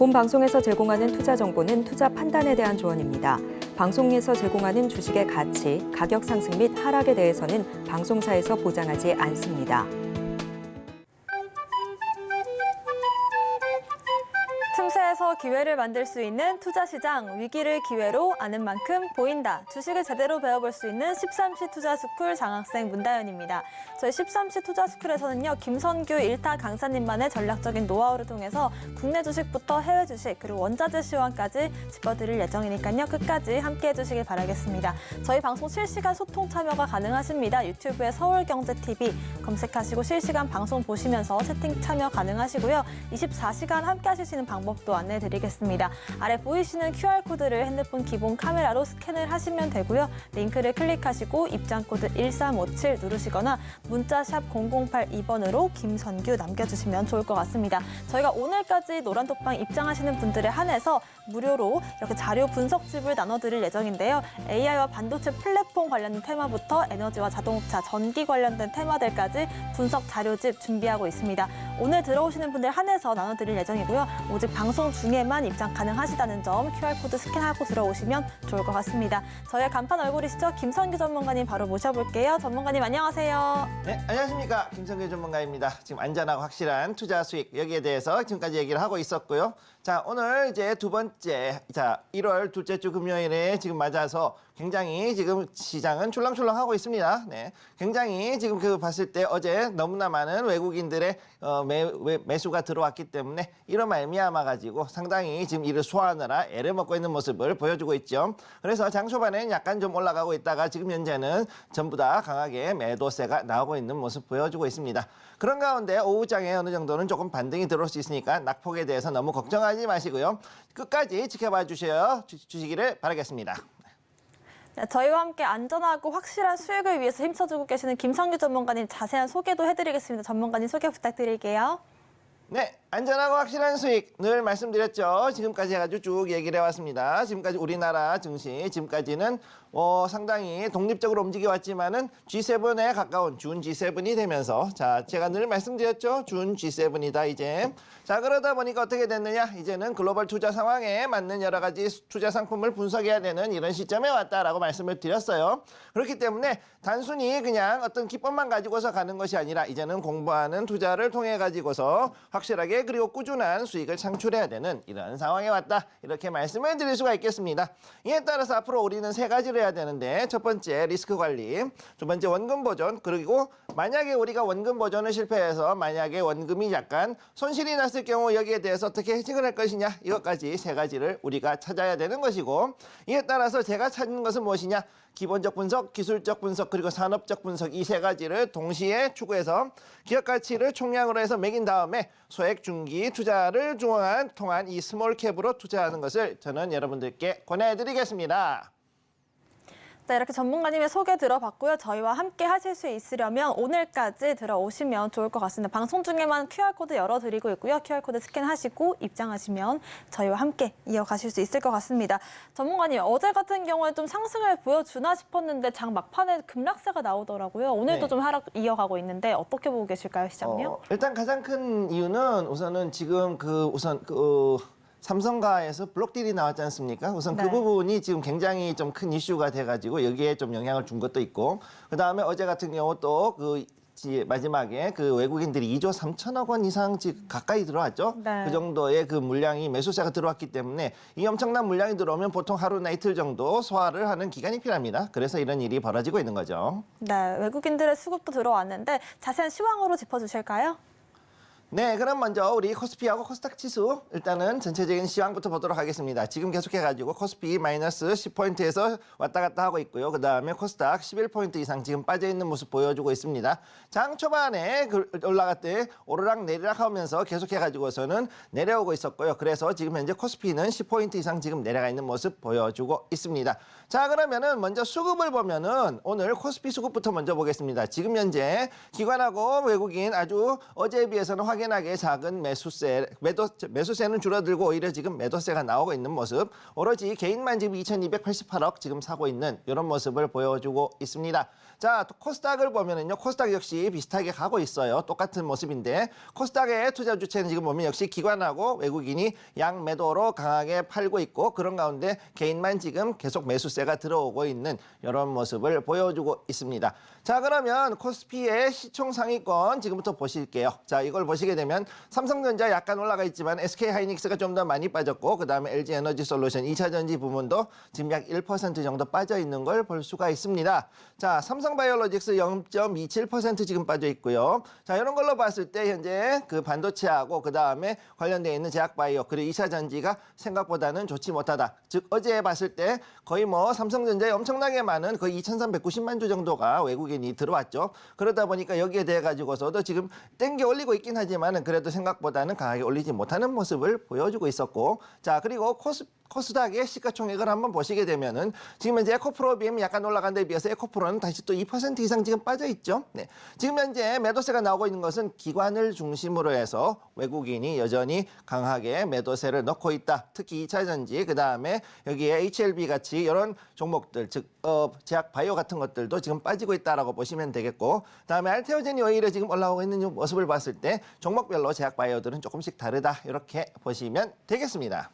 본 방송에서 제공하는 투자 정보는 투자 판단에 대한 조언입니다. 방송에서 제공하는 주식의 가치, 가격 상승 및 하락에 대해서는 방송사에서 보장하지 않습니다. 틈새에서 기회를 만들 수 있는 투자시장, 위기를 기회로 아는 만큼 보인다. 주식을 제대로 배워볼 수 있는 13시 투자스쿨 장학생 문다연입니다. 저희 13시 투자스쿨에서는요, 김선규 1타 강사님만의 전략적인 노하우를 통해서 국내 주식부터 해외 주식, 그리고 원자재 시황까지 짚어드릴 예정이니까요, 끝까지 함께해 주시길 바라겠습니다. 저희 방송 실시간 소통 참여가 가능하십니다. 유튜브에 서울경제TV 검색하시고 실시간 방송 보시면서 채팅 참여 가능하시고요. 24시간 함께 하실 수 있는 방법도 안내해 드리겠습니다. 아래 보이시는 QR코드를 핸드폰 기본 카메라로 스캔을 하시면 되고요. 링크를 클릭하시고 입장코드 1357 누르시거나 문자 샵 0082번으로 김선규 남겨주시면 좋을 것 같습니다. 저희가 오늘까지 노란톡방 입장하시는 분들에 한해서 무료로 이렇게 자료 분석집을 나눠드릴 예정인데요. AI와 반도체 플랫폼 관련된 테마부터 에너지와 자동차, 전기 관련된 테마들까지 분석 자료집 준비하고 있습니다. 오늘 들어오시는 분들 한해서 나눠드릴 예정이고요. 오직 방송 중에만 입장 가능하시다는 점 QR코드 스캔하고 들어오시면 좋을 것 같습니다. 저희의 간판 얼굴이시죠? 김선규 전문가님 바로 모셔볼게요. 전문가님 안녕하세요. 네, 안녕하십니까. 김성규 전문가입니다. 지금 안전하고 확실한 투자 수익 여기에 대해서 지금까지 얘기를 하고 있었고요. 자, 오늘 이제 두 번째, 1월 둘째 주 금요일에 지금 맞아서 굉장히 지금 시장은 출렁출렁하고 있습니다. 네, 굉장히 지금 봤을 때 어제 너무나 많은 외국인들의 매수가 들어왔기 때문에 이런 말미암아 가지고 상당히 지금 이를 소화하느라 애를 먹고 있는 모습을 보여주고 있죠. 그래서 장 초반에는 약간 좀 올라가고 있다가 지금 현재는 전부 다 강하게 매도세가 나오고 있는 모습 보여주고 있습니다. 그런 가운데 오후장에 어느 정도는 조금 반등이 들어올 수 있으니까 낙폭에 대해서 너무 걱정하지 마시고요. 끝까지 지켜봐 주시기를 바라겠습니다. 네, 저희와 함께 안전하고 확실한 수익을 위해서 힘써주고 계시는 김선규 전문가님 자세한 소개도 해드리겠습니다. 전문가님 소개 부탁드릴게요. 네, 안전하고 확실한 수익 늘 말씀드렸죠. 지금까지 해가지고 쭉 얘기를 해왔습니다. 지금까지 우리나라 증시, 지금까지는 상당히 독립적으로 움직여왔지만은 G7에 가까운 준 G7이 되면서, 자, 제가 늘 말씀드렸죠. 준 G7이다 이제. 자, 그러다 보니까 어떻게 됐느냐? 이제는 글로벌 투자 상황에 맞는 여러 가지 투자 상품을 분석해야 되는 이런 시점에 왔다라고 말씀을 드렸어요. 그렇기 때문에 단순히 그냥 어떤 기법만 가지고서 가는 것이 아니라 이제는 공부하는 투자를 통해 가지고서 확실하게 그리고 꾸준한 수익을 창출해야 되는 이런 상황에 왔다. 이렇게 말씀을 드릴 수가 있겠습니다. 이에 따라서 앞으로 우리는 세 가지를 해야 되는데, 첫 번째 리스크 관리, 두 번째 원금 보존, 그리고 만약에 우리가 원금 보존을 실패해서 만약에 원금이 약간 손실이 났을 경우 여기에 대해서 어떻게 해칭을 할 것이냐, 이것까지 세 가지를 우리가 찾아야 되는 것이고, 이에 따라서 제가 찾는 것은 무엇이냐, 기본적 분석, 기술적 분석, 그리고 산업적 분석, 이 세 가지를 동시에 추구해서 기업 가치를 총량으로 해서 매긴 다음에 소액 중기 투자를 통한 이 스몰캡으로 투자하는 것을 저는 여러분들께 권해드리겠습니다. 네, 이렇게 전문가님의 소개 들어봤고요. 저희와 함께 하실 수 있으려면 오늘까지 들어오시면 좋을 것 같습니다. 방송 중에만 QR코드 열어드리고 있고요. QR코드 스캔하시고 입장하시면 저희와 함께 이어가실 수 있을 것 같습니다. 전문가님, 어제 같은 경우에 좀 상승을 보여주나 싶었는데 장 막판에 급락세가 나오더라고요. 오늘도 네. 좀 하락 이어가고 있는데 어떻게 보고 계실까요, 시장요? 일단 가장 큰 이유는 우선은 지금 삼성가에서 블록딜이 나왔지 않습니까? 우선 네. 그 부분이 지금 굉장히 좀 큰 이슈가 돼가지고 여기에 좀 영향을 준 것도 있고, 그 다음에 어제 같은 경우 또 마지막에 외국인들이 2조 3천억 원 이상 가까이 들어왔죠. 네. 그 정도의 물량이 매수세가 들어왔기 때문에 이 엄청난 물량이 들어오면 보통 하루나 이틀 정도 소화를 하는 기간이 필요합니다. 그래서 이런 일이 벌어지고 있는 거죠. 네, 외국인들의 수급도 들어왔는데 자세한 시황으로 짚어주실까요? 네, 그럼 먼저 우리 코스피하고 코스닥 지수 일단은 전체적인 시황부터 보도록 하겠습니다. 지금 계속해가지고 코스피 마이너스 10포인트에서 왔다 갔다 하고 있고요. 그 다음에 코스닥 11포인트 이상 지금 빠져있는 모습 보여주고 있습니다. 장 초반에 올라갈 때 오르락 내리락 하면서 계속해가지고서는 내려오고 있었고요. 그래서 지금 현재 코스피는 10포인트 이상 지금 내려가 있는 모습 보여주고 있습니다. 자, 그러면은 먼저 수급을 보면은 오늘 코스피 수급부터 먼저 보겠습니다. 지금 현재 기관하고 외국인 아주 어제에 비해서는 확연 확연하게 작은 매수세는 줄어들고 오히려 지금 매도세가 나오고 있는 모습. 오로지 개인만 지금 2,288억 지금 사고 있는 이런 모습을 보여주고 있습니다. 자, 또 코스닥을 보면은요. 코스닥 역시 비슷하게 가고 있어요. 똑같은 모습인데 코스닥의 투자 주체는 지금 보면 역시 기관하고 외국인이 양매도로 강하게 팔고 있고 그런 가운데 개인만 지금 계속 매수세가 들어오고 있는 이런 모습을 보여주고 있습니다. 자, 그러면 코스피의 시총 상위권 지금부터 보실게요. 자, 이걸 보시게 되면 삼성전자 약간 올라가 있지만 SK하이닉스가 좀 더 많이 빠졌고 그다음에 LG에너지솔루션 2차전지 부문도 지금 약 1% 정도 빠져 있는 걸 볼 수가 있습니다. 자, 삼성바이오로직스 0.27% 지금 빠져 있고요. 자, 이런 걸로 봤을 때 현재 그 반도체하고 그다음에 관련되어 있는 제약바이오 그리고 2차전지가 생각보다는 좋지 못하다. 즉 어제 봤을 때 거의 뭐 삼성전자에 엄청나게 많은 거의 2,390만 주 정도가 외국인이 들어왔죠. 그러다 보니까 여기에 대해 가지고서도 지금 땡겨 올리고 있긴 하지만은 그래도 생각보다는 강하게 올리지 못하는 모습을 보여주고 있었고, 자, 그리고 코스닥의 시가총액을 한번 보시게 되면은 지금 현재 에코프로비엠 약간 올라간 데 비해서 에코프로는 다시 또 2% 이상 지금 빠져 있죠. 네. 지금 현재 매도세가 나오고 있는 것은 기관을 중심으로 해서 외국인이 여전히 강하게 매도세를 넣고 있다. 특히 2차전지, 그다음에 여기에 HLB 같이 이런 종목들, 즉 제약 바이오 같은 것들도 지금 빠지고 있다라고 보시면 되겠고, 그다음에 알테오젠이 오히려 지금 올라오고 있는 이 모습을 봤을 때 종목별로 제약 바이오들은 조금씩 다르다. 이렇게 보시면 되겠습니다.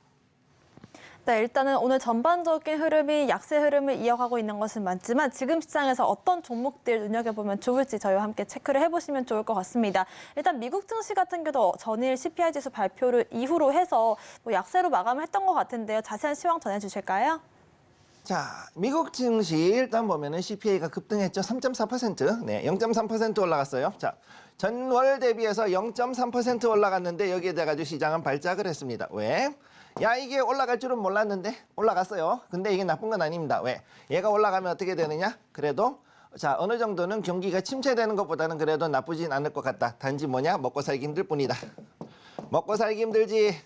네, 일단은 오늘 전반적인 흐름이 약세 흐름을 이어가고 있는 것은 맞지만 지금 시장에서 어떤 종목들 눈여겨보면 좋을지 저희와 함께 체크를 해보시면 좋을 것 같습니다. 일단 미국 증시 같은 경우도 전일 CPI 지수 발표를 이후로 해서 뭐 약세로 마감을 했던 것 같은데요. 자세한 시황 전해주실까요? 자, 미국 증시 일단 보면은 CPI가 급등했죠. 3.4%. 네, 0.3% 올라갔어요. 자, 전월 대비해서 0.3% 올라갔는데 여기에 대해 가지고 시장은 발작을 했습니다. 왜? 야, 이게 올라갈 줄은 몰랐는데 올라갔어요. 근데 이게 나쁜 건 아닙니다. 왜? 얘가 올라가면 어떻게 되느냐? 그래도 자, 어느 정도는 경기가 침체되는 것보다는 그래도 나쁘진 않을 것 같다. 단지 뭐냐? 먹고 살기 힘들 뿐이다. 먹고 살기 힘들지.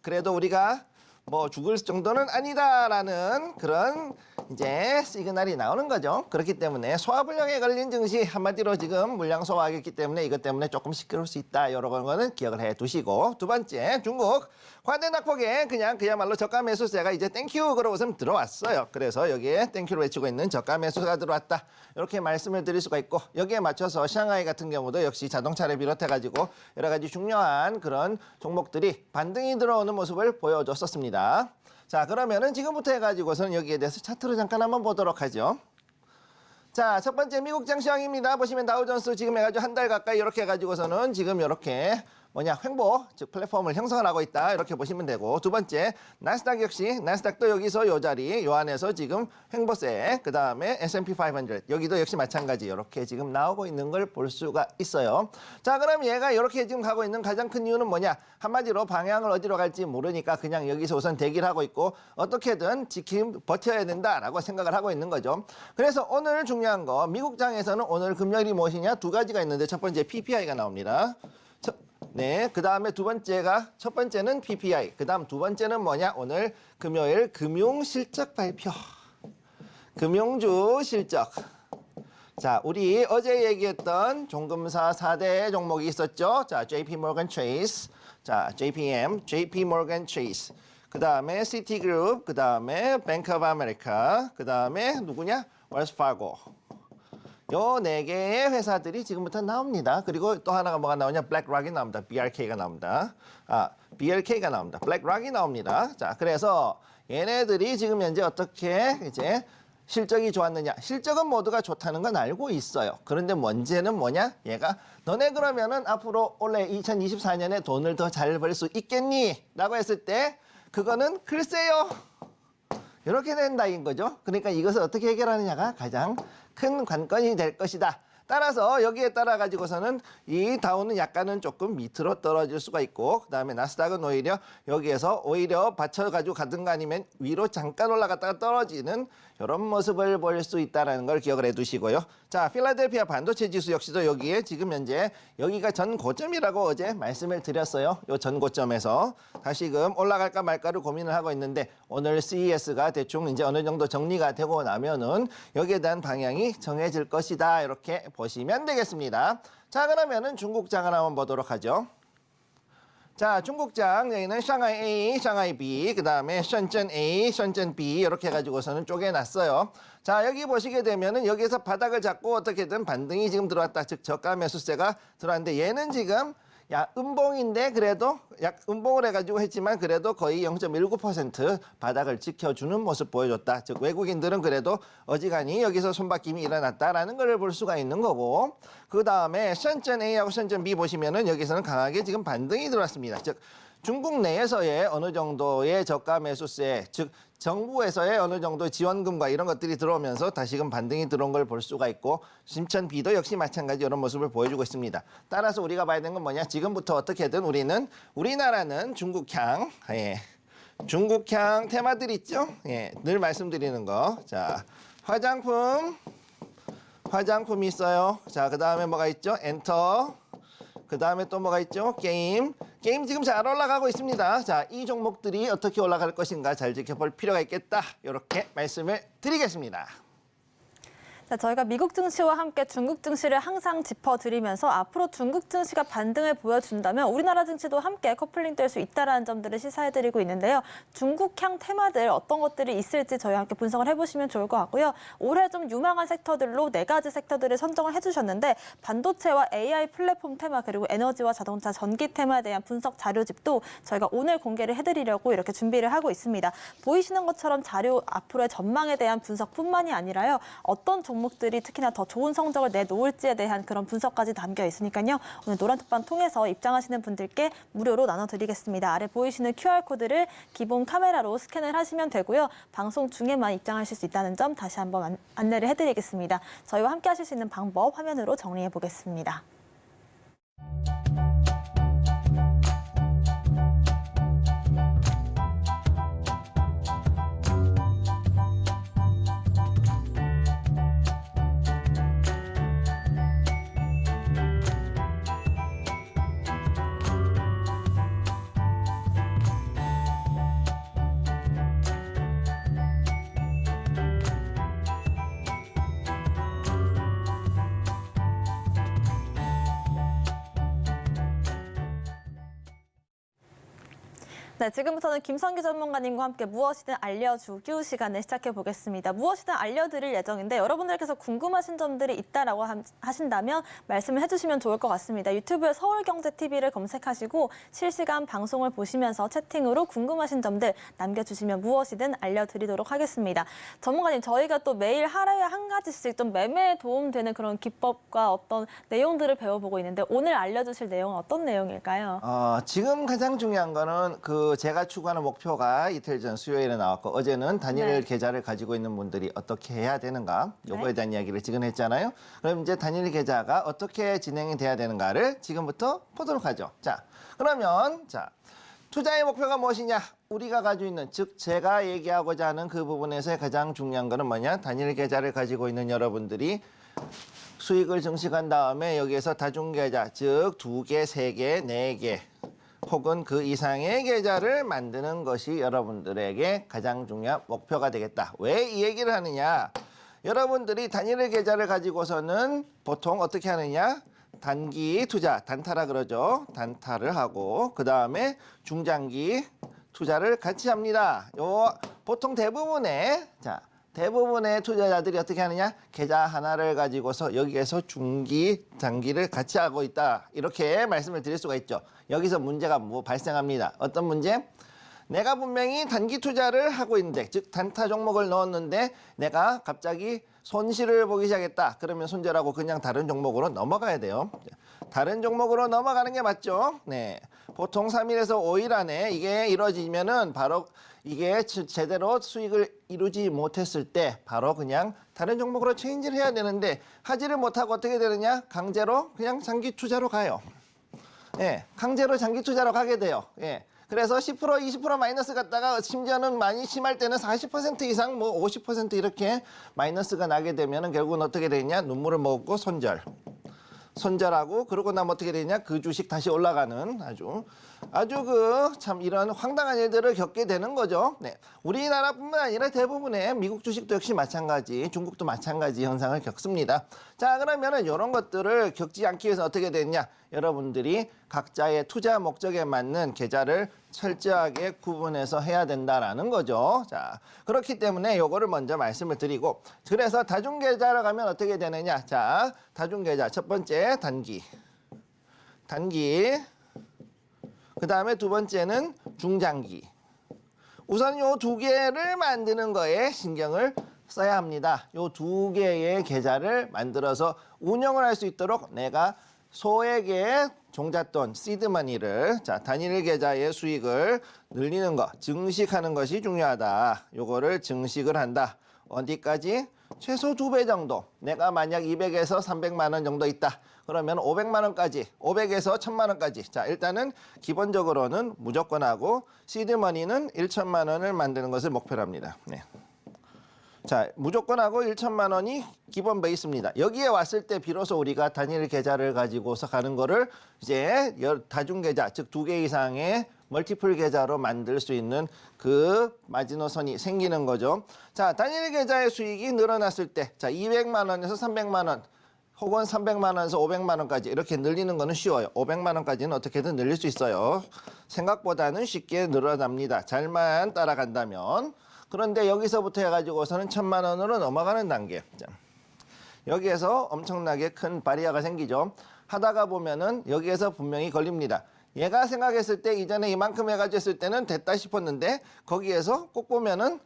그래도 우리가 뭐 죽을 정도는 아니다라는 그런 이제 시그널이 나오는 거죠. 그렇기 때문에 소화불량에 걸린 증시 한마디로 지금 물량 소화하겠기 때문에 이것 때문에 조금 시끄러울 수 있다. 이런 거는 기억을 해 두시고, 두 번째 중국 관대 낙폭에 그야말로 저가 매수세가 이제 땡큐 그러고서 들어왔어요. 그래서 여기에 땡큐를 외치고 있는 저가 매수가 들어왔다. 이렇게 말씀을 드릴 수가 있고, 여기에 맞춰서 샹하이 같은 경우도 역시 자동차를 비롯해가지고 여러 가지 중요한 그런 종목들이 반등이 들어오는 모습을 보여줬었습니다. 자, 그러면은 지금부터 해가지고서는 여기에 대해서 차트로 잠깐 한번 보도록 하죠. 자, 첫 번째 미국장 시황입니다. 보시면 다우존스 지금 해가지고 한 달 가까이 이렇게 해가지고서는 지금 이렇게 횡보, 즉 플랫폼을 형성을 하고 있다. 이렇게 보시면 되고, 두 번째 나스닥 역시 나스닥도 여기서 요 자리, 요 안에서 지금 횡보세, 그 다음에 S&P 500 여기도 역시 마찬가지 이렇게 지금 나오고 있는 걸 볼 수가 있어요. 자, 그럼 얘가 이렇게 지금 가고 있는 가장 큰 이유는 뭐냐? 한마디로 방향을 어디로 갈지 모르니까 그냥 여기서 우선 대기를 하고 있고 어떻게든 버텨야 된다라고 생각을 하고 있는 거죠. 그래서 오늘 중요한 거 미국장에서는 오늘 금요일이 무엇이냐? 두 가지가 있는데 첫 번째 PPI가 나옵니다. 네, 그 다음에 첫 번째는 PPI, 그 다음 두 번째는 뭐냐? 오늘 금요일 금융실적 발표. 금융주 실적. 자, 우리 어제 얘기했던 종금사 4대 종목이 있었죠? 자, JP Morgan Chase, 자, JPM, JP Morgan Chase. 그 다음에 시티그룹, 그 다음에 Bank of America, 그 다음에 누구냐? Wells Fargo. 요 네 개의 회사들이 지금부터 나옵니다. 그리고 또 하나가 뭐가 나오냐? 블랙락이 나옵니다. BRK가 나옵니다. BLK가 나옵니다. 블랙락이 나옵니다. 자, 그래서 얘네들이 지금 현재 어떻게 이제 실적이 좋았느냐? 실적은 모두가 좋다는 건 알고 있어요. 그런데 문제는 뭐냐? 얘가 너네 그러면은 앞으로 올해 2024년에 돈을 더 잘 벌 수 있겠니? 라고 했을 때 그거는 글쎄요. 이렇게 된다인 거죠. 그러니까 이것을 어떻게 해결하느냐가 가장 큰 관건이 될 것이다. 따라서 여기에 따라 가지고서는 이 다우는 약간은 조금 밑으로 떨어질 수가 있고, 그다음에 나스닥은 오히려 여기에서 오히려 받쳐가지고 가든가 아니면 위로 잠깐 올라갔다가 떨어지는 이런 모습을 볼 수 있다는 걸 기억을 해두시고요. 자, 필라델피아 반도체 지수 역시도 여기에 지금 현재 여기가 전 고점이라고 어제 말씀을 드렸어요. 요 전 고점에서 다시금 올라갈까 말까를 고민을 하고 있는데 오늘 CES가 대충 이제 어느 정도 정리가 되고 나면은 여기에 대한 방향이 정해질 것이다. 이렇게 보시면 되겠습니다. 자, 그러면은 중국장을 한번 보도록 하죠. 자, 중국장 여기는 상하이 A, 상하이 B, 그다음에 션전 A, 션전 B 이렇게 해가지고서는 쪼개놨어요. 자, 여기 보시게 되면은 여기서 바닥을 잡고 어떻게든 반등이 지금 들어왔다. 즉 저가 매수세가 들어왔는데 얘는 지금 음봉인데 그래도 음봉을 해가지고 했지만 그래도 거의 0.19% 바닥을 지켜주는 모습 보여줬다. 즉 외국인들은 그래도 어지간히 여기서 손바뀜이 일어났다라는 걸 볼 수가 있는 거고, 그 다음에 션전 A하고 션전 B 보시면은 여기서는 강하게 지금 반등이 들어왔습니다. 즉 중국 내에서의 어느 정도의 저가 매수세, 즉 정부에서의 어느 정도 지원금과 이런 것들이 들어오면서 다시금 반등이 들어온 걸 볼 수가 있고, 심천 B도 역시 마찬가지 이런 모습을 보여주고 있습니다. 따라서 우리가 봐야 되는 건 뭐냐? 지금부터 어떻게든 우리나라는 중국향, 중국향 테마들 있죠? 늘 말씀드리는 거. 자, 화장품이 있어요. 자, 그 다음에 뭐가 있죠? 엔터. 그 다음에 또 뭐가 있죠? 게임 지금 잘 올라가고 있습니다. 자, 이 종목들이 어떻게 올라갈 것인가 잘 지켜볼 필요가 있겠다. 이렇게 말씀을 드리겠습니다. 자, 저희가 미국 증시와 함께 중국 증시를 항상 짚어드리면서 앞으로 중국 증시가 반등을 보여준다면 우리나라 증시도 함께 커플링 될 수 있다는 점들을 시사해드리고 있는데요. 중국향 테마들 어떤 것들이 있을지 저희와 함께 분석을 해보시면 좋을 것 같고요. 올해 좀 유망한 섹터들로 4가지 섹터들을 선정을 해주셨는데 반도체와 AI 플랫폼 테마 그리고 에너지와 자동차 전기 테마에 대한 분석 자료집도 저희가 오늘 공개를 해드리려고 이렇게 준비를 하고 있습니다. 보이시는 것처럼 자료 앞으로의 전망에 대한 분석뿐만이 아니라요. 어떤 종목들이 특히나 더 좋은 성적을 내놓을지에 대한 그런 분석까지 담겨 있으니까요. 오늘 노란톡방 통해서 입장하시는 분들께 무료로 나눠드리겠습니다. 아래 보이시는 QR코드를 기본 카메라로 스캔을 하시면 되고요. 방송 중에만 입장하실 수 있다는 점 다시 한번 안내를 해드리겠습니다. 저희와 함께 하실 수 있는 방법 화면으로 정리해 보겠습니다. 네, 지금부터는 김성기 전문가님과 함께 무엇이든 알려주기 시간을 시작해 보겠습니다. 무엇이든 알려드릴 예정인데 여러분들께서 궁금하신 점들이 있다라고 하신다면 말씀을 해주시면 좋을 것 같습니다. 유튜브에 서울경제TV를 검색하시고 실시간 방송을 보시면서 채팅으로 궁금하신 점들 남겨주시면 무엇이든 알려드리도록 하겠습니다. 전문가님, 저희가 또 매일 하루에 한 가지씩 좀 매매에 도움되는 그런 기법과 어떤 내용들을 배워보고 있는데 오늘 알려주실 내용은 어떤 내용일까요? 지금 가장 중요한 거는 제가 추구하는 목표가 이틀 전 수요일에 나왔고 어제는 단일 계좌를 가지고 있는 분들이 어떻게 해야 되는가 요거에 대한 이야기를 지금 했잖아요. 그럼 이제 단일 계좌가 어떻게 진행이 돼야 되는가를 지금부터 보도록 하죠. 자, 그러면 투자의 목표가 무엇이냐? 우리가 가지고 있는, 즉 제가 얘기하고자 하는 그 부분에서의 가장 중요한 거는 뭐냐? 단일 계좌를 가지고 있는 여러분들이 수익을 증식한 다음에 여기에서 다중계좌, 즉 2개, 3개, 4개 혹은 그 이상의 계좌를 만드는 것이 여러분들에게 가장 중요한 목표가 되겠다. 왜 이 얘기를 하느냐? 여러분들이 단일 계좌를 가지고서는 보통 어떻게 하느냐? 단기 투자, 단타라 그러죠. 단타를 하고 그 다음에 중장기 투자를 같이 합니다. 보통 대부분의 투자자들이 어떻게 하느냐? 계좌 하나를 가지고서 여기에서 중기, 단기를 같이 하고 있다. 이렇게 말씀을 드릴 수가 있죠. 여기서 문제가 발생합니다. 어떤 문제? 내가 분명히 단기 투자를 하고 있는데, 즉 단타 종목을 넣었는데 내가 갑자기 손실을 보기 시작했다. 그러면 손절하고 그냥 다른 종목으로 넘어가야 돼요. 다른 종목으로 넘어가는 게 맞죠. 네, 보통 3일에서 5일 안에 이게 이루어지면은 바로 이게 제대로 수익을 이루지 못했을 때 바로 그냥 다른 종목으로 체인지를 해야 되는데 하지를 못하고 어떻게 되느냐? 강제로 그냥 장기 투자로 가요. 예, 강제로 장기 투자로 가게 돼요. 예. 그래서 10%, 20% 마이너스 갔다가 심지어는 많이 심할 때는 40% 이상 50% 이렇게 마이너스가 나게 되면은 결국은 어떻게 되냐? 눈물을 먹고 손절하고 그러고 나면 어떻게 되냐? 그 주식 다시 올라가는 아주 참 이런 황당한 일들을 겪게 되는 거죠. 네. 우리나라뿐만 아니라 대부분의 미국 주식도 역시 마찬가지, 중국도 마찬가지 현상을 겪습니다. 자, 그러면은 이런 것들을 겪지 않기 위해서 어떻게 되냐? 여러분들이 각자의 투자 목적에 맞는 계좌를 철저하게 구분해서 해야 된다라는 거죠. 자, 그렇기 때문에 요거를 먼저 말씀을 드리고, 그래서 다중계좌로 가면 어떻게 되느냐. 자, 다중계좌 첫 번째 단기, 그 다음에 두 번째는 중장기. 우선 요 두 개를 만드는 거에 신경을 써야 합니다. 요 두 개의 계좌를 만들어서 운영을 할 수 있도록 내가 소액의 종잣돈, 시드머니를, 자, 단일 계좌의 수익을 늘리는 거, 증식하는 것이 중요하다. 요거를 증식을 한다. 어디까지? 최소 2배 정도. 내가 만약 200에서 300만 원 정도 있다. 그러면 500만 원까지, 500에서 1000만 원까지. 자, 일단은 기본적으로는 무조건 하고, 시드머니는 1천만 원을 만드는 것을 목표로 합니다. 네. 자, 무조건 하고 1천만 원이 기본 베이스입니다. 여기에 왔을 때 비로소 우리가 단일 계좌를 가지고서 가는 거를 이제 다중계좌, 즉 2개 이상의 멀티플 계좌로 만들 수 있는 그 마지노선이 생기는 거죠. 자, 단일 계좌의 수익이 늘어났을 때, 자, 200만 원에서 300만 원, 혹은 300만 원에서 500만 원까지 이렇게 늘리는 거는 쉬워요. 500만 원까지는 어떻게든 늘릴 수 있어요. 생각보다는 쉽게 늘어납니다. 잘만 따라간다면. 그런데 여기서부터 해가지고서는 1000만 원으로 넘어가는 단계. 자, 여기에서 엄청나게 큰 바리아가 생기죠. 하다가 보면은 여기에서 분명히 걸립니다. 얘가 생각했을 때 이전에 이만큼 해가지고 했을 때는 됐다 싶었는데 거기에서 꼭 보면은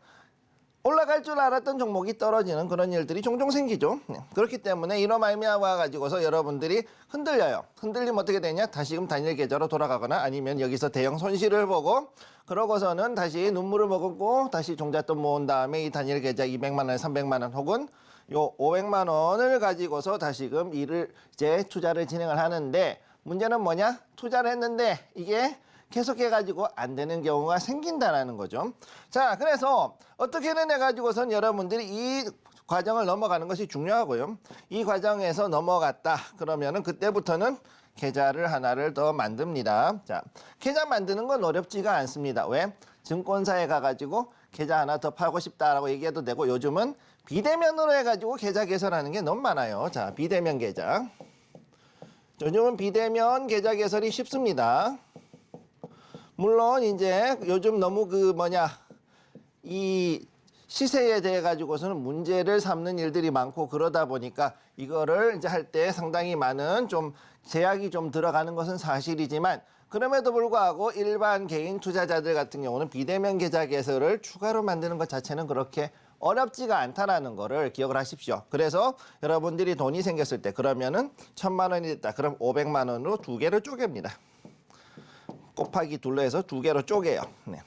올라갈 줄 알았던 종목이 떨어지는 그런 일들이 종종 생기죠. 그렇기 때문에 이런 말미암아 가지고서 여러분들이 흔들려요. 흔들리면 어떻게 되냐? 다시금 단일 계좌로 돌아가거나 아니면 여기서 대형 손실을 보고 그러고서는 다시 눈물을 머금고 다시 종잣돈 모은 다음에 이 단일 계좌 200만 원, 300만 원 혹은 요 500만 원을 가지고서 다시금 이를 이제 투자를 진행을 하는데 문제는 뭐냐? 투자를 했는데 이게 계속해가지고 안 되는 경우가 생긴다라는 거죠. 자, 그래서 어떻게든 해가지고선 여러분들이 이 과정을 넘어가는 것이 중요하고요. 이 과정에서 넘어갔다 그러면은 그때부터는 계좌를 하나를 더 만듭니다. 자, 계좌 만드는 건 어렵지가 않습니다. 왜? 증권사에 가가지고 계좌 하나 더 팔고 싶다라고 얘기해도 되고 요즘은 비대면으로 해가지고 계좌 개설하는 게 너무 많아요. 자, 비대면 계좌. 요즘은 비대면 계좌 개설이 쉽습니다. 물론 이제 요즘 너무 이 시세에 대해 가지고서는 문제를 삼는 일들이 많고 그러다 보니까 이거를 이제 할 때 상당히 많은 좀 제약이 좀 들어가는 것은 사실이지만 그럼에도 불구하고 일반 개인 투자자들 같은 경우는 비대면 계좌 개설을 추가로 만드는 것 자체는 그렇게 어렵지가 않다라는 거를 기억을 하십시오. 그래서 여러분들이 돈이 생겼을 때 그러면은 1000만 원이 됐다. 그럼 500만 원으로 2개를 쪼갭니다. 곱하기 2로 해서 2개로 쪼개요. 네.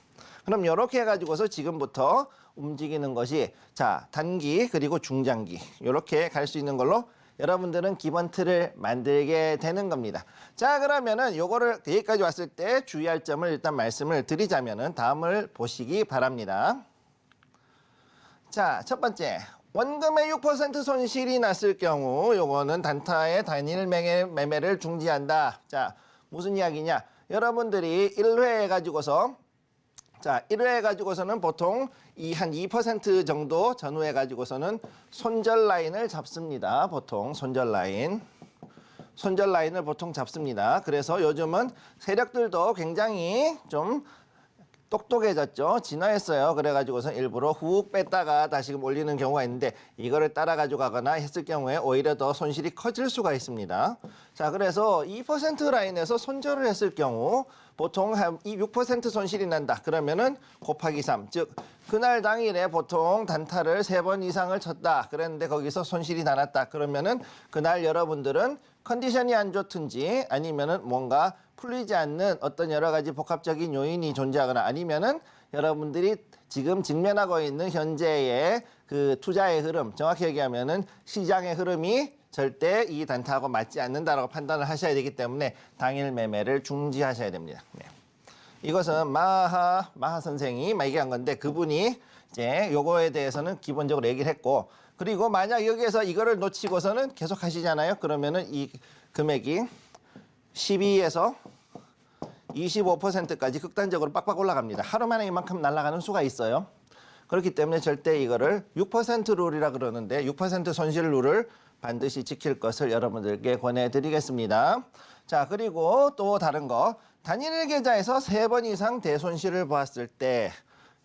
그럼 이렇게 해가지고서 지금부터 움직이는 것이 자 단기 그리고 중장기 이렇게 갈 수 있는 걸로 여러분들은 기본 틀을 만들게 되는 겁니다. 자 그러면은 요거를 여기까지 왔을 때 주의할 점을 일단 말씀을 드리자면은 다음을 보시기 바랍니다. 자 첫 번째 원금의 6% 손실이 났을 경우 요거는 단타의 단일 매매를 중지한다. 자 무슨 이야기냐? 여러분들이 1회 해가지고서 자 1회 해가지고서는 보통 한 2% 정도 전후해 가지고서는 손절 라인을 잡습니다. 보통 손절 라인을 보통 잡습니다. 그래서 요즘은 세력들도 굉장히 좀 똑똑해졌죠. 진화했어요. 그래가지고서 일부러 훅 뺐다가 다시금 올리는 경우가 있는데 이거를 따라가지고 가거나 했을 경우에 오히려 더 손실이 커질 수가 있습니다. 자, 그래서 2% 라인에서 손절을 했을 경우 보통 한 6% 손실이 난다. 그러면은 곱하기 3. 즉, 그날 당일에 보통 단타를 3번 이상을 쳤다. 그랬는데 거기서 손실이 나났다. 그러면은 그날 여러분들은 컨디션이 안 좋든지 아니면은 뭔가 풀리지 않는 어떤 여러 가지 복합적인 요인이 존재하거나 아니면은 여러분들이 지금 직면하고 있는 현재의 그 투자의 흐름, 정확히 얘기하면은 시장의 흐름이 절대 이 단타하고 맞지 않는다라고 판단을 하셔야 되기 때문에 당일 매매를 중지하셔야 됩니다. 네. 이것은 마하 선생이 얘기한 건데 그분이 이제 요거에 대해서는 기본적으로 얘기를 했고 그리고 만약 여기에서 이거를 놓치고서는 계속 하시잖아요. 그러면은 이 금액이 12에서 25%까지 극단적으로 빡빡 올라갑니다. 하루 만에 이만큼 날아가는 수가 있어요. 그렇기 때문에 절대 이거를 6% 룰이라 그러는데 6% 손실 룰을 반드시 지킬 것을 여러분들께 권해드리겠습니다. 자, 그리고 또 다른 거. 단일 계좌에서 3번 이상 대손실을 보았을 때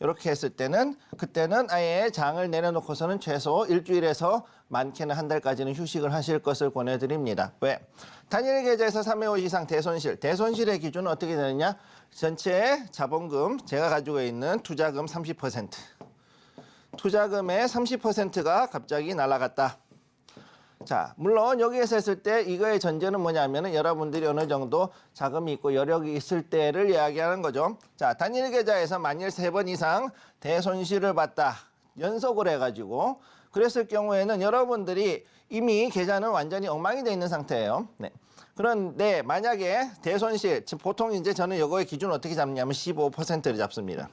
이렇게 했을 때는 그때는 아예 장을 내려놓고서는 최소 일주일에서 많게는 한 달까지는 휴식을 하실 것을 권해드립니다. 왜? 단일 계좌에서 3회 5 이상 대손실의 기준은 어떻게 되느냐? 전체 자본금, 제가 가지고 있는 투자금 30%. 투자금의 30%가 갑자기 날아갔다. 자, 물론 여기에서 했을 때 이거의 전제는 뭐냐면은 여러분들이 어느 정도 자금이 있고 여력이 있을 때를 이야기하는 거죠. 자, 단일 계좌에서 만일 3번 이상 대손실을 봤다. 연속을 해가지고 그랬을 경우에는 여러분들이 이미 계좌는 완전히 엉망이 돼 있는 상태예요. 네. 그런데 만약에 대손실, 보통 이제 저는 이거의 기준을 어떻게 잡냐면 15%를 잡습니다.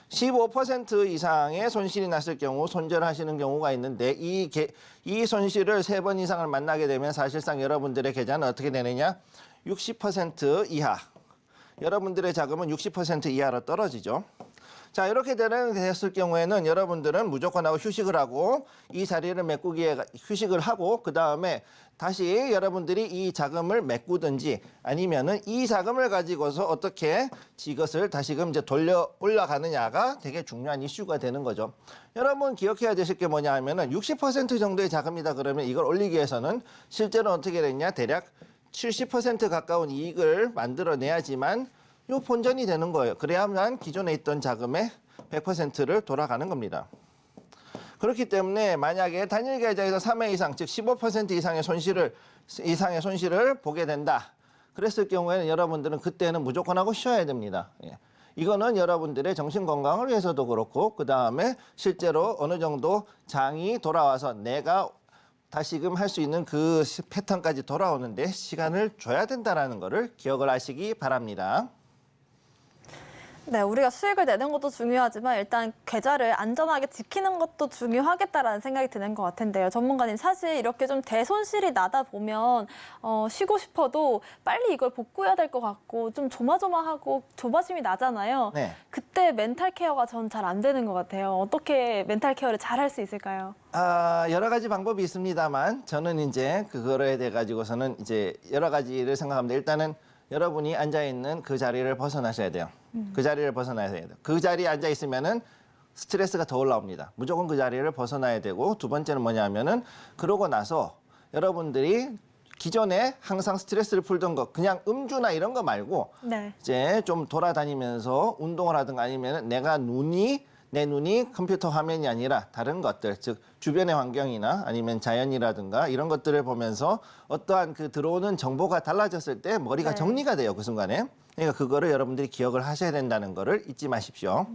15% 이상의 손실이 났을 경우 손절하시는 경우가 있는데 이 손실을 3번 이상을 만나게 되면 사실상 여러분들의 계좌는 어떻게 되느냐? 60% 이하. 여러분들의 자금은 60% 이하로 떨어지죠. 자, 이렇게 됐을 경우에는 여러분들은 무조건 하고 휴식을 하고 이 자리를 메꾸기에 휴식을 하고 그다음에 다시 여러분들이 이 자금을 메꾸든지 아니면은 이 자금을 가지고서 어떻게 이것을 다시금 이제 돌려 올라가느냐가 되게 중요한 이슈가 되는 거죠. 여러분 기억해야 되실 게 뭐냐 하면은 60% 정도의 자금이다 그러면 이걸 올리기 위해서는 실제로 어떻게 됐냐? 대략 70% 가까운 이익을 만들어내야지만 요 본전이 되는 거예요. 그래야만 기존에 있던 자금의 100%를 돌아가는 겁니다. 그렇기 때문에 만약에 단일 계좌에서 3회 이상, 즉 15% 이상의 손실을 보게 된다. 그랬을 경우에는 여러분들은 그때는 무조건 하고 쉬어야 됩니다. 예. 이거는 여러분들의 정신 건강을 위해서도 그렇고 그다음에 실제로 어느 정도 장이 돌아와서 내가 다시금 할 수 있는 그 패턴까지 돌아오는데 시간을 줘야 된다는 거를 기억을 하시기 바랍니다. 네, 우리가 수익을 내는 것도 중요하지만 일단 계좌를 안전하게 지키는 것도 중요하겠다라는 생각이 드는 것 같은데요. 전문가님, 사실 이렇게 좀 대손실이 나다 보면 쉬고 싶어도 빨리 이걸 복구해야 될 것 같고 좀 조마조마하고 조바심이 나잖아요. 네. 그때 멘탈 케어가 전 잘 안 되는 것 같아요. 어떻게 멘탈 케어를 잘 할 수 있을까요? 여러 가지 방법이 있습니다만 저는 이제 그거에 대해 가지고서는 이제 여러 가지를 생각합니다. 일단은 여러분이 앉아 있는 그 자리를 벗어나셔야 돼요. 그 자리를 벗어나야 돼요. 그 자리에 앉아 있으면은 스트레스가 더 올라옵니다. 무조건 그 자리를 벗어나야 되고 두 번째는 뭐냐면은 그러고 나서 여러분들이 기존에 항상 스트레스를 풀던 거 그냥 음주나 이런 거 말고 네. 이제 좀 돌아다니면서 운동을 하든가 아니면 내 눈이 컴퓨터 화면이 아니라 다른 것들, 즉 주변의 환경이나 아니면 자연이라든가 이런 것들을 보면서 어떠한 그 들어오는 정보가 달라졌을 때 머리가 네. 정리가 돼요, 그 순간에. 그러니까 그거를 여러분들이 기억을 하셔야 된다는 거를 잊지 마십시오.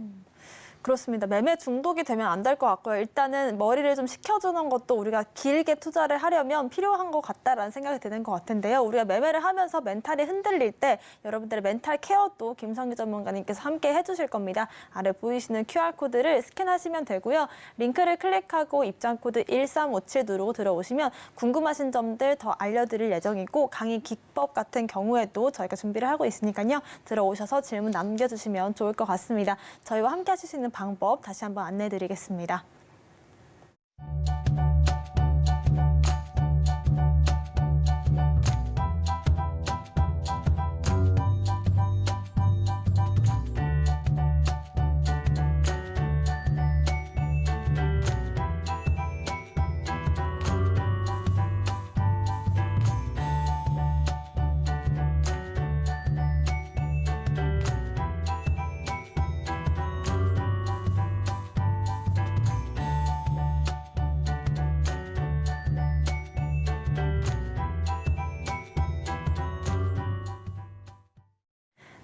그렇습니다. 매매 중독이 되면 안 될 것 같고요. 일단은 머리를 좀 식혀주는 것도 우리가 길게 투자를 하려면 필요한 것 같다라는 생각이 드는 것 같은데요. 우리가 매매를 하면서 멘탈이 흔들릴 때 여러분들의 멘탈 케어도 김성규 전문가님께서 함께 해주실 겁니다. 아래 보이시는 QR코드를 스캔하시면 되고요. 링크를 클릭하고 입장코드 1357 누르고 들어오시면 궁금하신 점들 더 알려드릴 예정이고 강의 기법 같은 경우에도 저희가 준비를 하고 있으니까요. 들어오셔서 질문 남겨주시면 좋을 것 같습니다. 저희와 함께 하실 수 있는 방법 다시 한번 안내드리겠습니다.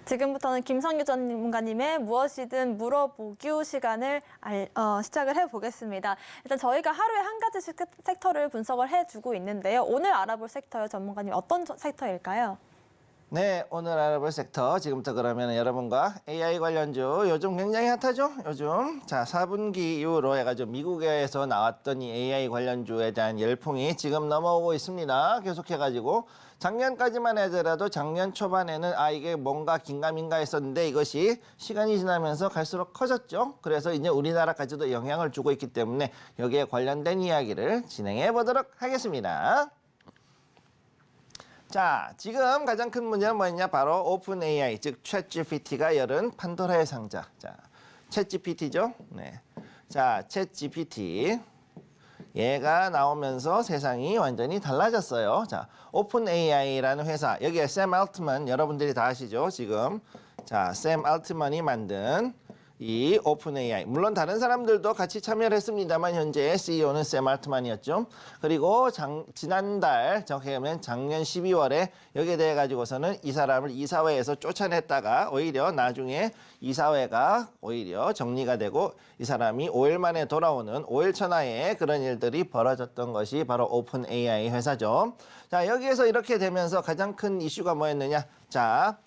지금부터는 김성규 전문가님의 무엇이든 물어보기 시간을 시작을 해보겠습니다. 일단 저희가 하루에 한 가지씩 섹터를 분석을 해주고 있는데요. 오늘 알아볼 섹터요, 전문가님 어떤 섹터일까요? 네, 오늘 알아볼 섹터 지금부터 그러면 여러분과 AI 관련주 요즘 굉장히 핫하죠? 요즘 자 4분기 이후로 해가지고 미국에서 나왔던 이 AI 관련주에 대한 열풍이 지금 넘어오고 있습니다. 계속해가지고 작년까지만 하더라도 작년 초반에는 이게 뭔가 긴가민가 했었는데 이것이 시간이 지나면서 갈수록 커졌죠. 그래서 이제 우리나라까지도 영향을 주고 있기 때문에 여기에 관련된 이야기를 진행해 보도록 하겠습니다. 자, 지금 가장 큰 문제는 뭐였냐? 바로 오픈 AI, 즉 챗GPT가 열은 판도라의 상자. 자, 챗GPT죠? 네. 자, 챗GPT. 얘가 나오면서 세상이 완전히 달라졌어요. 자, 오픈 AI라는 회사. 여기에 샘 알트만 여러분들이 다 아시죠? 지금. 자, 샘 알트만이 만든 이 오픈 AI. 물론 다른 사람들도 같이 참여를 했습니다만 현재 CEO는 샘 알트만이었죠. 그리고 지난달 정확히 하면 작년 12월에 여기에 대해 가지고서는 이 사람을 이사회에서 쫓아냈다가 오히려 나중에 이사회가 오히려 정리가 되고 이 사람이 5일 만에 돌아오는 5일 천하에 그런 일들이 벌어졌던 것이 바로 오픈 AI 회사죠. 자, 여기에서 이렇게 되면서 가장 큰 이슈가 뭐였느냐? 자,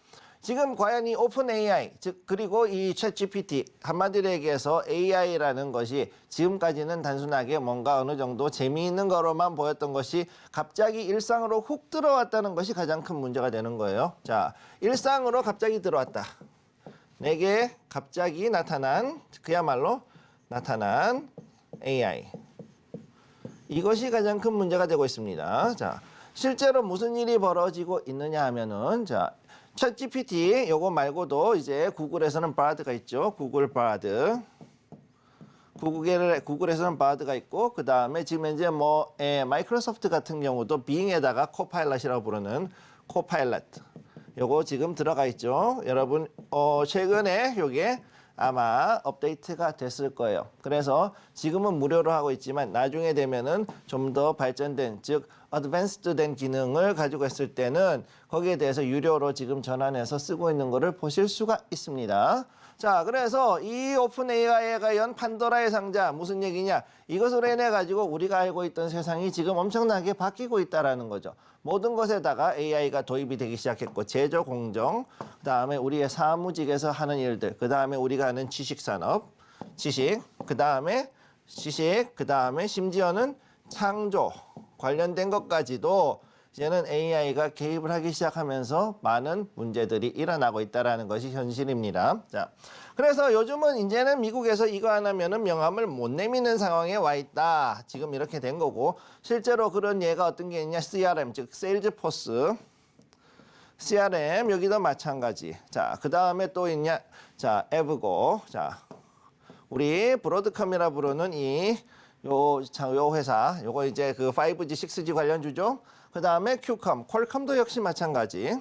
지금 과연 이 오픈 AI, 즉 그리고 이 챗GPT 한마디로 얘기해서 AI라는 것이 지금까지는 단순하게 뭔가 어느 정도 재미있는 거로만 보였던 것이 갑자기 일상으로 훅 들어왔다는 것이 가장 큰 문제가 되는 거예요. 자, 일상으로 갑자기 들어왔다. 내게 갑자기 그야말로 나타난 AI. 이것이 가장 큰 문제가 되고 있습니다. 자, 실제로 무슨 일이 벌어지고 있느냐 하면은 자, 챗GPT 요거 말고도 이제 구글에서는 바드가 있죠. 구글 바드. 구글에서는 바드가 있고 그 다음에 지금 이제 마이크로소프트 같은 경우도 빙에다가 코파일럿이라고 부르는 코파일럿. 요거 지금 들어가 있죠. 여러분 최근에 요게 아마 업데이트가 됐을 거예요. 그래서 지금은 무료로 하고 있지만 나중에 되면은 좀 더 발전된 즉 어드밴스드된 기능을 가지고 있을 때는 거기에 대해서 유료로 지금 전환해서 쓰고 있는 거를 보실 수가 있습니다. 자, 그래서 이 오픈 AI가 연 판도라의 상자 무슨 얘기냐? 이것으로 인해 가지고 우리가 알고 있던 세상이 지금 엄청나게 바뀌고 있다라는 거죠. 모든 것에다가 AI가 도입이 되기 시작했고 제조 공정, 그다음에 우리의 사무직에서 하는 일들, 그다음에 우리가 하는 지식 산업, 그다음에 심지어는 창조 관련된 것까지도 이제는 AI가 개입을 하기 시작하면서 많은 문제들이 일어나고 있다는 것이 현실입니다. 자, 그래서 요즘은 이제는 미국에서 이거 안 하면은 명함을 못 내미는 상황에 와 있다. 지금 이렇게 된 거고 실제로 그런 예가 어떤 게 있냐? CRM 즉 세일즈포스, CRM 여기도 마찬가지. 자, 그 다음에 또 있냐? 자, 에브고. 자, 우리 브로드컴이라 부르는 요 회사, 요거 이제 그 5G, 6G 관련주죠. 그 다음에 큐컴, 퀄컴도 역시 마찬가지.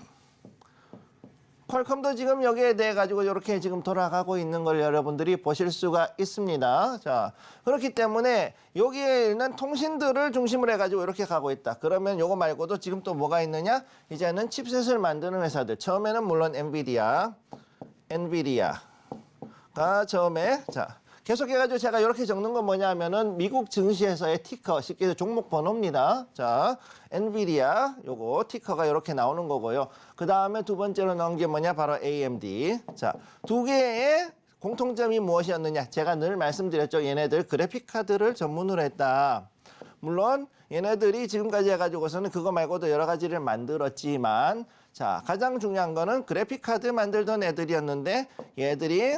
퀄컴도 지금 여기에 대해 가지고 이렇게 지금 돌아가고 있는 걸 여러분들이 보실 수가 있습니다. 자, 그렇기 때문에 여기에 있는 통신들을 중심으로 해가지고 이렇게 가고 있다. 그러면 요거 말고도 지금 또 뭐가 있느냐? 이제는 칩셋을 만드는 회사들. 처음에는 물론 엔비디아가 처음에 계속해가지고 제가 이렇게 적는 건 뭐냐 하면은 미국 증시에서의 티커, 쉽게 해서 종목 번호입니다. 자, 엔비디아, 요거 티커가 이렇게 나오는 거고요. 그 다음에 두 번째로 나온 게 뭐냐? 바로 AMD. 자, 두 개의 공통점이 무엇이었느냐? 제가 늘 말씀드렸죠. 얘네들 그래픽 카드를 전문으로 했다. 물론 얘네들이 지금까지 해가지고서는 그거 말고도 여러 가지를 만들었지만 자, 가장 중요한 거는 그래픽 카드 만들던 애들이었는데 얘들이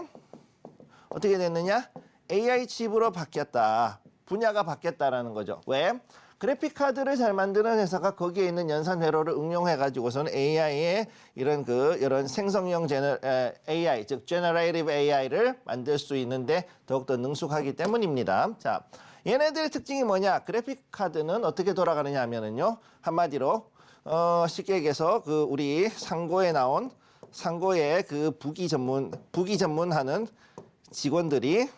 어떻게 됐느냐? AI 칩으로 바뀌었다. 분야가 바뀌었다라는 거죠. 왜? 그래픽 카드를 잘 만드는 회사가 거기에 있는 연산 회로를 응용해 가지고서는 AI의 이런 생성형 AI, 즉 Generative AI를 만들 수 있는데 더욱더 능숙하기 때문입니다. 자, 얘네들의 특징이 뭐냐? 그래픽 카드는 어떻게 돌아가느냐 하면은요. 한마디로 쉽게 얘기해서 그 우리 상고에 나온 상고의 그 부기 전문하는 직원들이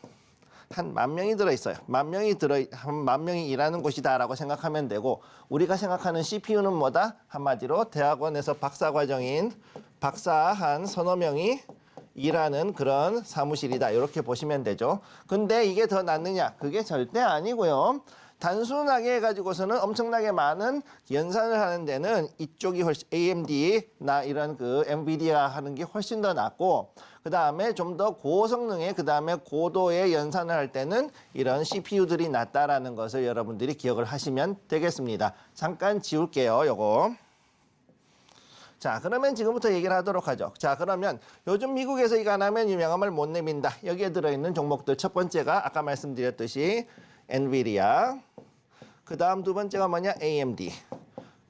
한 10,000명이 들어있어요. 10,000명이 일하는 곳이다라고 생각하면 되고 우리가 생각하는 CPU는 뭐다? 한마디로 대학원에서 박사과정인 박사 한 서너 명이 일하는 그런 사무실이다. 이렇게 보시면 되죠. 근데 이게 더 낫느냐? 그게 절대 아니고요. 단순하게 해가지고서는 엄청나게 많은 연산을 하는 데는 이쪽이 훨씬 AMD나 이런 그 엔비디아 하는 게 훨씬 더 낫고 그 다음에 좀 더 고성능의 그 다음에 고도의 연산을 할 때는 이런 CPU들이 낫다라는 것을 여러분들이 기억을 하시면 되겠습니다. 잠깐 지울게요, 요거. 자, 그러면 지금부터 얘기를 하도록 하죠. 자, 그러면 요즘 미국에서 이거 안 하면 유명함을 못 내민다. 여기에 들어있는 종목들 첫 번째가 아까 말씀드렸듯이 엔비디아, 그 다음 두 번째가 뭐냐? AMD,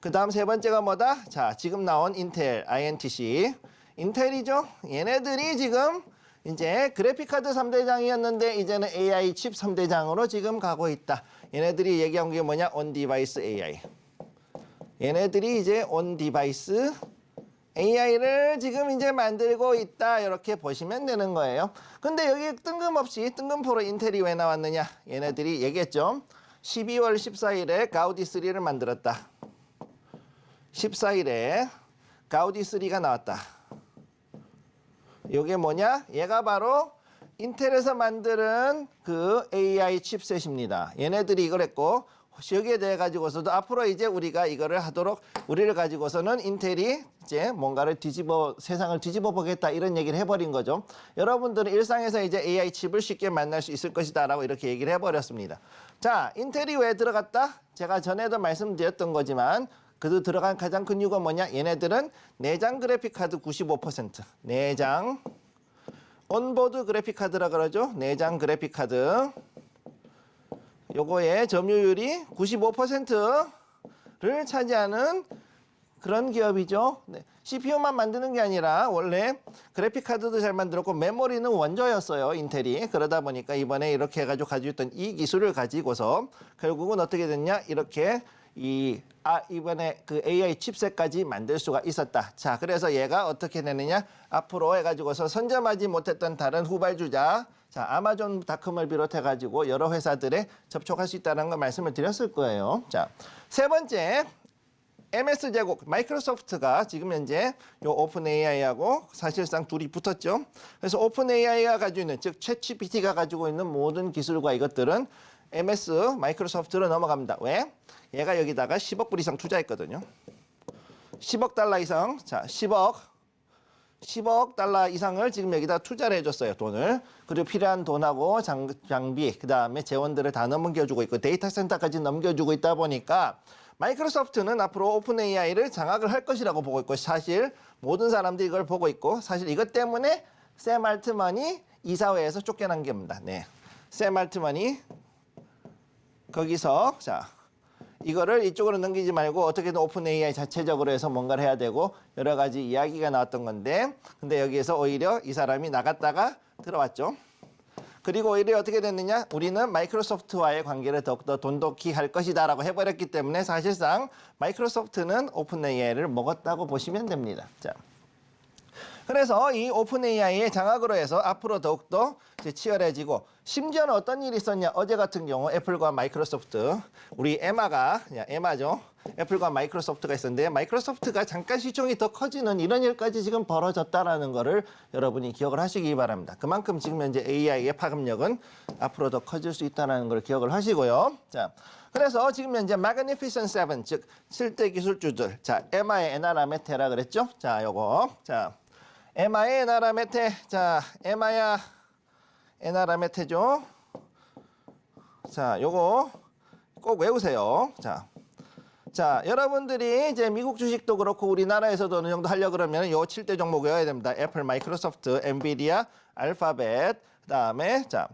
그 다음 세 번째가 뭐다? 자, 지금 나온 인텔, INTC. 인텔이죠? 얘네들이 지금 이제 그래픽카드 3대장이었는데 이제는 AI 칩 3대장으로 지금 가고 있다. 얘네들이 얘기한 게 뭐냐? 온디바이스 AI. 얘네들이 이제 온디바이스 AI를 지금 이제 만들고 있다. 이렇게 보시면 되는 거예요. 근데 여기 뜬금없이 뜬금포로 인텔이 왜 나왔느냐? 얘네들이 얘기했죠. 12월 14일에 가우디 3를 만들었다. 14일에 가우디 3가 나왔다. 이게 뭐냐? 얘가 바로 인텔에서 만드는 그 AI 칩셋입니다. 얘네들이 이걸 했고 여기에 대해 가지고서도 앞으로 이제 우리가 이거를 하도록 우리를 가지고서는 인텔이 이제 뭔가를 세상을 뒤집어 보겠다 이런 얘기를 해버린 거죠. 여러분들은 일상에서 이제 AI 칩을 쉽게 만날 수 있을 것이다라고 이렇게 얘기를 해버렸습니다. 자, 인텔이 왜 들어갔다? 제가 전에도 말씀드렸던 거지만 그도 들어간 가장 큰 이유가 뭐냐? 얘네들은 내장 그래픽 카드 95%, 내장 온보드 그래픽 카드라 그러죠. 내장 그래픽 카드. 요거의 점유율이 95%를 차지하는 그런 기업이죠. 네. CPU만 만드는 게 아니라 원래 그래픽 카드도 잘 만들었고 메모리는 원조였어요. 인텔이. 그러다 보니까 이번에 이렇게 해가지고 가지고 있던 이 기술을 가지고서 결국은 어떻게 됐냐? 이렇게 이번에 그 AI 칩셋까지 만들 수가 있었다. 자, 그래서 얘가 어떻게 되느냐? 앞으로 해가지고서 선점하지 못했던 다른 후발주자, 자, 아마존닷컴을 비롯해가지고 여러 회사들에 접촉할 수 있다는 걸 말씀을 드렸을 거예요. 자, 세 번째, MS 제국, 마이크로소프트가 지금 현재 요 오픈 AI하고 사실상 둘이 붙었죠. 그래서 오픈 AI가 가지고 있는, 즉 챗GPT가 가지고 있는 모든 기술과 이것들은 MS 마이크로소프트로 넘어갑니다. 왜? 얘가 여기다가 10억 불 이상 투자했거든요. 10억 달러 이상, 자, 10억 달러 이상을 지금 여기다 투자를 해줬어요, 돈을. 그리고 필요한 돈하고 장비, 그 다음에 재원들을 다 넘겨주고 있고 데이터 센터까지 넘겨주고 있다 보니까 마이크로소프트는 앞으로 오픈 AI를 장악을 할 것이라고 보고 있고 사실 모든 사람들이 이걸 보고 있고 사실 이것 때문에 샘 알트만이 이사회에서 쫓겨난 겁니다. 네. 샘 알트만이 거기서 자 이거를 이쪽으로 넘기지 말고 어떻게든 오픈 AI 자체적으로 해서 뭔가를 해야 되고 여러 가지 이야기가 나왔던 건데 근데 여기에서 오히려 이 사람이 나갔다가 들어왔죠. 그리고 오히려 어떻게 됐느냐? 우리는 마이크로소프트와의 관계를 더욱더 돈독히 할 것이다라고 해버렸기 때문에 사실상 마이크로소프트는 오픈 AI를 먹었다고 보시면 됩니다. 자. 그래서 이 오픈 AI의 장악으로 해서 앞으로 더욱더 치열해지고 심지어는 어떤 일이 있었냐. 어제 같은 경우 애플과 마이크로소프트 우리 에마죠. 애플과 마이크로소프트가 있었는데 마이크로소프트가 잠깐 시총이 더 커지는 이런 일까지 지금 벌어졌다라는 거를 여러분이 기억을 하시기 바랍니다. 그만큼 지금 현재 AI의 파급력은 앞으로 더 커질 수 있다는 걸 기억을 하시고요. 자, 그래서 지금 현재 Magnificent 7, 즉 7대 기술주들. 자, 에마의 에나라메테라 그랬죠? 자, 요거. 자, 에마의 에나라메테. 자, 에마야 에나라메테죠. 자, 요거 꼭 외우세요. 자, 여러분들이 이제 미국 주식도 그렇고 우리나라에서도 어느 정도 하려고 그러면 요 7대 종목 외워야 됩니다. 애플, 마이크로소프트, 엔비디아, 알파벳, 그다음에 자,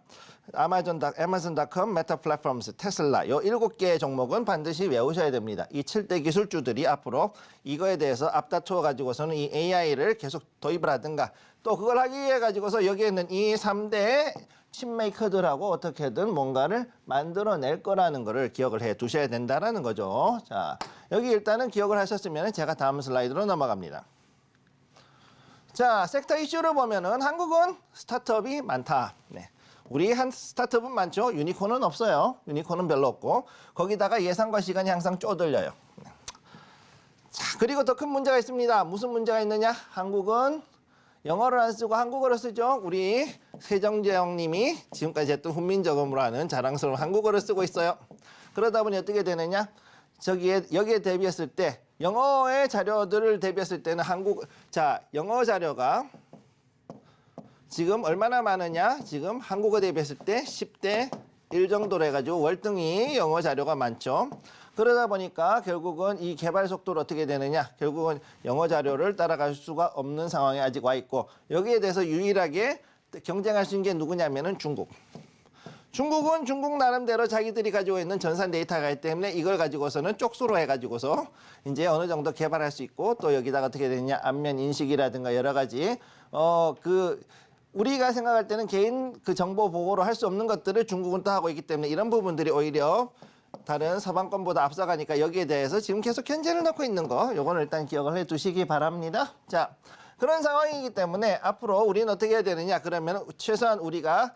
아마존닷컴, 메타 플랫폼스, 테슬라 요 7개의 종목은 반드시 외우셔야 됩니다. 이 7대 기술주들이 앞으로 이거에 대해서 앞다투어 가지고서는 이 AI를 계속 도입을 하든가 또 그걸 하기 위해 가지고서 여기에 있는 이 3대 칩메이커들하고 어떻게든 뭔가를 만들어낼 거라는 거를 기억을 해 두셔야 된다라는 거죠. 자, 여기 일단은 기억을 하셨으면 제가 다음 슬라이드로 넘어갑니다. 자, 섹터 이슈를 보면은 한국은 스타트업이 많다. 네. 우리 한 스타트업은 많죠. 유니콘은 없어요. 유니콘은 별로 없고 거기다가 예산과 시간이 항상 쪼들려요. 자, 그리고 더 큰 문제가 있습니다. 무슨 문제가 있느냐? 한국은 영어를 안 쓰고 한국어를 쓰죠. 우리 세정재영 님이 지금까지 했던 훈민정음으로 하는 자랑스러운 한국어를 쓰고 있어요. 그러다 보니 어떻게 되느냐? 여기에 대비했을 때 영어의 자료들을 대비했을 때는 영어 자료가 지금 얼마나 많으냐? 지금 한국어 대비했을 때 10대 1 정도로 해가지고 월등히 영어 자료가 많죠. 그러다 보니까 결국은 이 개발 속도를 어떻게 되느냐? 결국은 영어 자료를 따라갈 수가 없는 상황에 아직 와 있고 여기에 대해서 유일하게 경쟁할 수 있는 게 누구냐면은 중국. 중국은 중국 나름대로 자기들이 가지고 있는 전산 데이터가 있기 때문에 이걸 가지고서는 쪽수로 해가지고서 이제 어느 정도 개발할 수 있고 또 여기다가 어떻게 되느냐 안면 인식이라든가 여러 가지 우리가 생각할 때는 개인 그 정보 보호로 할 수 없는 것들을 중국은 또 하고 있기 때문에 이런 부분들이 오히려 다른 서방권보다 앞서가니까 여기에 대해서 지금 계속 견제를 넣고 있는 거 요거는 일단 기억을 해 두시기 바랍니다. 자, 그런 상황이기 때문에 앞으로 우리는 어떻게 해야 되느냐 그러면 최소한 우리가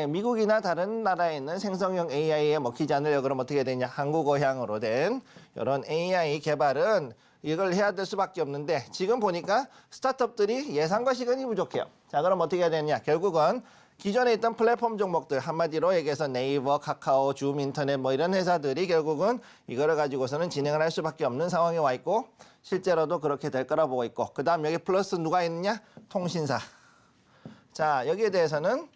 미국이나 다른 나라에 있는 생성형 AI에 먹히지 않으려고 그러면 어떻게 해야 되냐 한국어향으로 된 이런 AI 개발은 이걸 해야 될 수밖에 없는데 지금 보니까 스타트업들이 예산과 시간이 부족해요. 자, 그럼 어떻게 해야 되냐 결국은 기존에 있던 플랫폼 종목들 한마디로 얘기해서 네이버, 카카오, 줌, 인터넷 뭐 이런 회사들이 결국은 이거를 가지고서는 진행을 할 수밖에 없는 상황에 와 있고 실제로도 그렇게 될 거라 보고 있고 그 다음 여기 플러스 누가 있느냐 통신사. 자, 여기에 대해서는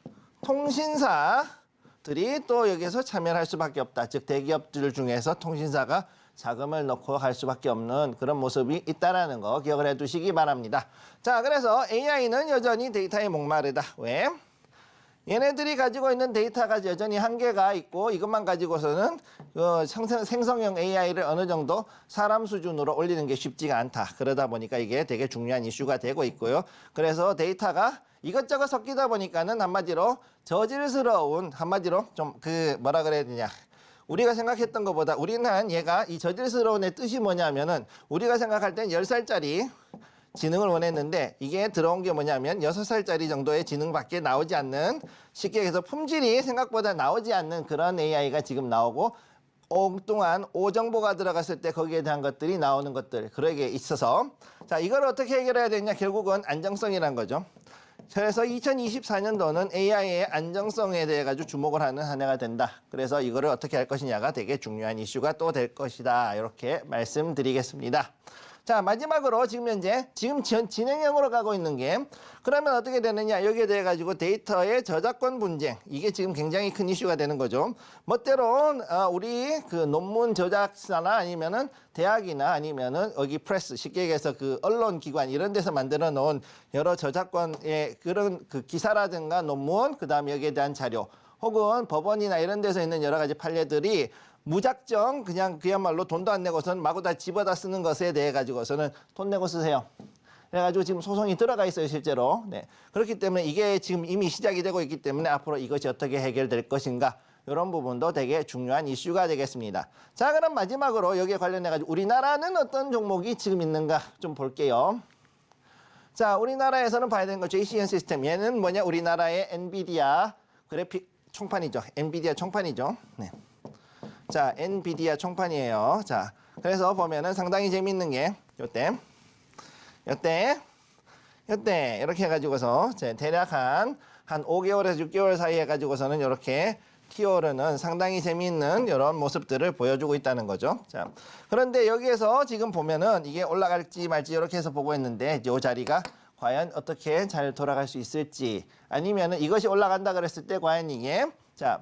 통신사들이 또 여기서 참여를 할 수밖에 없다. 즉 대기업들 중에서 통신사가 자금을 넣고 할 수밖에 없는 그런 모습이 있다라는 거 기억을 해두시기 바랍니다. 자, 그래서 AI는 여전히 데이터에 목마르다. 왜? 얘네들이 가지고 있는 데이터가 여전히 한계가 있고 이것만 가지고서는 생성형 AI를 어느 정도 사람 수준으로 올리는 게 쉽지가 않다. 그러다 보니까 이게 되게 중요한 이슈가 되고 있고요. 그래서 데이터가 이것저것 섞이다 보니까는 한마디로 저질스러운 한마디로 좀 뭐라 그래야 되냐. 우리가 생각했던 것보다 우리는 얘가 이 저질스러운 의 뜻이 뭐냐면은 우리가 생각할 땐 10살짜리 지능을 원했는데 이게 들어온 게 뭐냐면 6살짜리 정도의 지능밖에 나오지 않는 쉽게 해서 품질이 생각보다 나오지 않는 그런 AI가 지금 나오고 엉뚱한 오정보가 들어갔을 때 거기에 대한 것들이 나오는 것들 그러게 있어서 자 이걸 어떻게 해결해야 되냐 결국은 안정성이란 거죠. 그래서 2024년도는 AI의 안정성에 대해 가지고 주목을 하는 한 해가 된다. 그래서 이거를 어떻게 할 것이냐가 되게 중요한 이슈가 또 될 것이다. 이렇게 말씀드리겠습니다. 자, 마지막으로 지금 현재 진행형으로 가고 있는 게 그러면 어떻게 되느냐 여기에 대해 가지고 데이터의 저작권 분쟁 이게 지금 굉장히 큰 이슈가 되는 거죠. 멋대로 우리 그 논문 저작사나 아니면은 대학이나 아니면은 여기 프레스 쉽게 얘기해서 그 언론 기관 이런 데서 만들어 놓은 여러 저작권의 그런 그 기사라든가 논문 그다음에 여기에 대한 자료 혹은 법원이나 이런 데서 있는 여러 가지 판례들이 무작정 그냥 그야말로 돈도 안 내고서는 마구 다 집어다 쓰는 것에 대해 가지고서는 돈 내고 쓰세요. 그래가지고 지금 소송이 들어가 있어요 실제로. 네. 그렇기 때문에 이게 지금 이미 시작이 되고 있기 때문에 앞으로 이것이 어떻게 해결될 것인가 이런 부분도 되게 중요한 이슈가 되겠습니다. 자 그럼 마지막으로 여기에 관련해 가지고 우리나라는 어떤 종목이 지금 있는가 좀 볼게요. 자 우리나라에서는 봐야 되는 거 JCN 시스템 얘는 뭐냐 우리나라의 엔비디아 그래픽 총판이죠. 엔비디아 총판이죠. 네. 자, 엔비디아 총판이에요. 자, 그래서 보면은 상당히 재밌는 게 요때 이렇게 해가지고서 대략 한 5개월에서 6개월 사이에 가지고서는 이렇게 튀어오르는 상당히 재미있는 이런 모습들을 보여주고 있다는 거죠. 자, 그런데 여기에서 지금 보면은 이게 올라갈지 말지 이렇게 해서 보고 있는데 이 자리가 과연 어떻게 잘 돌아갈 수 있을지 아니면은 이것이 올라간다 그랬을 때 과연 이게 자.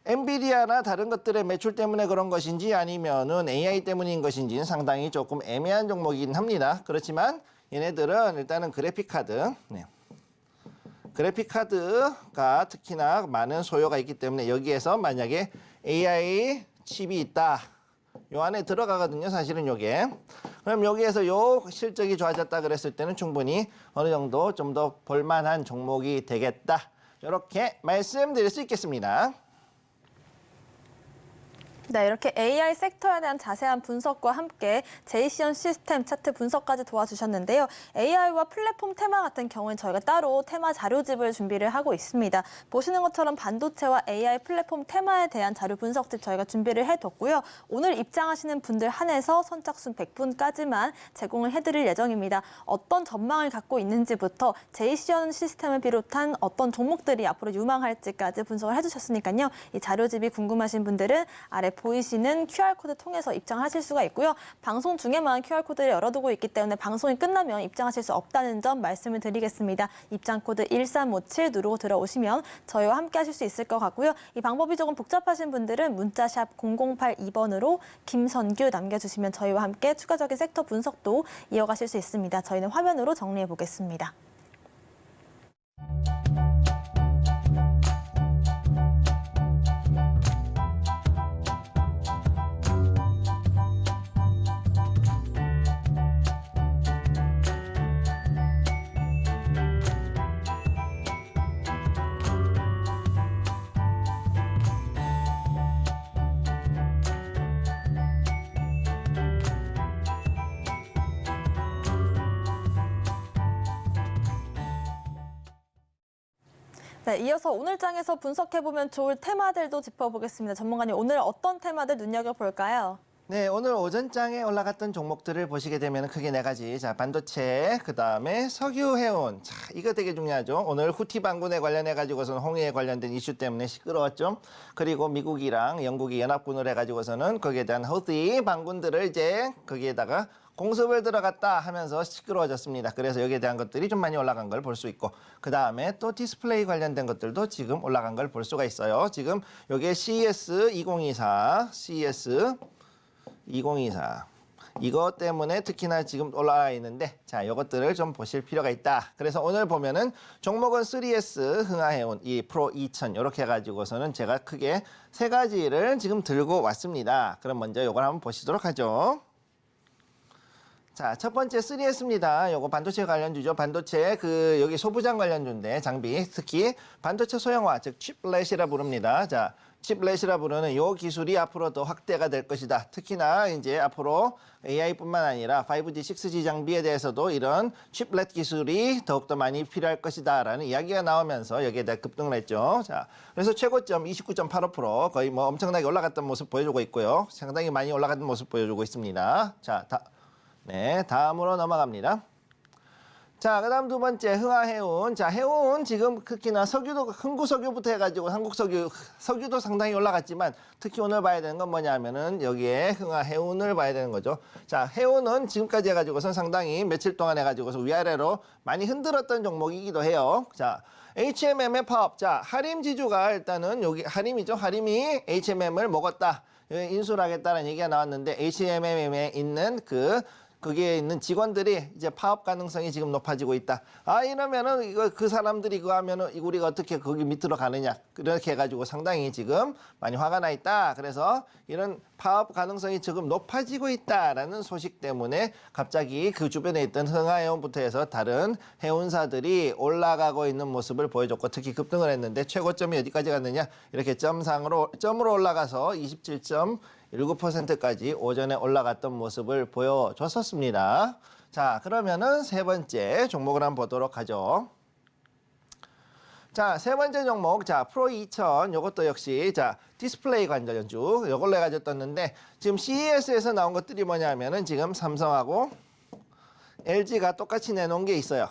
엔비디아나 다른 것들의 매출 때문에 그런 것인지 아니면은 AI 때문인 것인지는 상당히 조금 애매한 종목이긴 합니다. 그렇지만 얘네들은 일단은 그래픽 카드, 그래픽 카드가 특히나 많은 소요가 있기 때문에 여기에서 만약에 AI 칩이 있다. 요 안에 들어가거든요. 사실은 요게. 그럼 여기에서 요 실적이 좋아졌다 그랬을 때는 충분히 어느 정도 좀 더 볼만한 종목이 되겠다. 이렇게 말씀드릴 수 있겠습니다. 네, 이렇게 AI 섹터에 대한 자세한 분석과 함께 JCN 시스템 차트 분석까지 도와주셨는데요. AI와 플랫폼 테마 같은 경우는 저희가 따로 테마 자료집을 준비를 하고 있습니다. 보시는 것처럼 반도체와 AI 플랫폼 테마에 대한 자료 분석집 저희가 준비를 해뒀고요. 오늘 입장하시는 분들 한해서 선착순 100분까지만 제공을 해드릴 예정입니다. 어떤 전망을 갖고 있는지부터 JCN 시스템을 비롯한 어떤 종목들이 앞으로 유망할지까지 분석을 해주셨으니까요. 이 자료집이 궁금하신 분들은 아래 보이시는 QR코드 통해서 입장하실 수가 있고요. 방송 중에만 QR코드를 열어두고 있기 때문에 방송이 끝나면 입장하실 수 없다는 점 말씀을 드리겠습니다. 입장코드 1357 누르고 들어오시면 저희와 함께 하실 수 있을 것 같고요. 이 방법이 조금 복잡하신 분들은 문자샵 0082번으로 김선규 남겨주시면 저희와 함께 추가적인 섹터 분석도 이어가실 수 있습니다. 저희는 화면으로 정리해 보겠습니다. 네, 이어서 오늘 장에서 분석해보면 좋을 테마들도 짚어보겠습니다. 전문가님, 오늘 어떤 테마들 눈여겨볼까요? 네, 오늘 오전장에 올라갔던 종목들을 보시게 되면 크게 네 가지. 자, 반도체, 그 다음에 석유, 해운. 자, 이거 되게 중요하죠. 오늘 후티 반군에 관련해가지고서는 홍해에 관련된 이슈 때문에 시끄러웠죠. 그리고 미국이랑 영국이 연합군을 해가지고서는 거기에 대한 후티 반군들을 이제 거기에다가 공습을 들어갔다 하면서 시끄러워졌습니다. 그래서 여기에 대한 것들이 좀 많이 올라간 걸 볼 수 있고, 그 다음에 또 디스플레이 관련된 것들도 지금 올라간 걸 볼 수가 있어요. 지금 여기에 CES 2024, CES 2024. 이것 때문에 특히나 지금 올라와 있는데, 자, 이것들을 좀 보실 필요가 있다. 그래서 오늘 보면은 종목은 3S, 흥하해운, 이 프로 2000 이렇게 해가지고서는 제가 크게 세 가지를 지금 들고 왔습니다. 그럼 먼저 이걸 한번 보시도록 하죠. 자, 첫 번째 3S입니다. 요거 반도체 관련주죠. 반도체 여기 소부장 관련주인데 장비, 특히 반도체 소형화, 즉 칩렛이라 부릅니다. 자, 칩렛이라 부르는 요 기술이 앞으로 더 확대가 될 것이다. 특히나 이제 앞으로 AI뿐만 아니라 5G, 6G 장비에 대해서도 이런 칩렛 기술이 더욱더 많이 필요할 것이다라는 이야기가 나오면서 여기에 대해 급등을 했죠. 자, 그래서 최고점 29.85% 거의 뭐 엄청나게 올라갔던 모습 보여주고 있고요. 상당히 많이 올라갔던 모습 보여주고 있습니다. 자, 다음으로 넘어갑니다. 자, 그 다음 두 번째, 흥하해운. 자, 해운 지금 특히나 석유도, 흥구석유부터 해가지고 석유도 상당히 올라갔지만 특히 오늘 봐야 되는 건 뭐냐면은 여기에 흥하해운을 봐야 되는 거죠. 자, 해운은 지금까지 해가지고선 상당히 며칠 동안 해가지고서 위아래로 많이 흔들었던 종목이기도 해요. 자, HMM의 파업. 자, 하림 지주가 일단은 여기 하림이죠. 하림이 HMM을 먹었다. 인수를 하겠다는 얘기가 나왔는데 HMM에 있는 거기에 있는 직원들이 이제 파업 가능성이 지금 높아지고 있다. 아, 이러면은 이거 그 사람들이 그거 하면은 우리가 어떻게 거기 밑으로 가느냐. 그렇게 해가지고 상당히 지금 많이 화가 나 있다. 그래서 이런 파업 가능성이 지금 높아지고 있다라는 소식 때문에 갑자기 그 주변에 있던 흥하해운부터 해서 다른 해운사들이 올라가고 있는 모습을 보여줬고 특히 급등을 했는데 최고점이 어디까지 갔느냐. 이렇게 점으로 올라가서 27.19%까지 오전에 올라갔던 모습을 보여줬었습니다. 자, 그러면은 세 번째 종목을 한번 보도록 하죠. 자, 세 번째 종목, 자, 프로 2000, 요것도 역시, 자, 디스플레이 관련주, 요걸로 해가지고 떴는데, 지금 CES에서 나온 것들이 뭐냐면은 지금 삼성하고 LG가 똑같이 내놓은 게 있어요.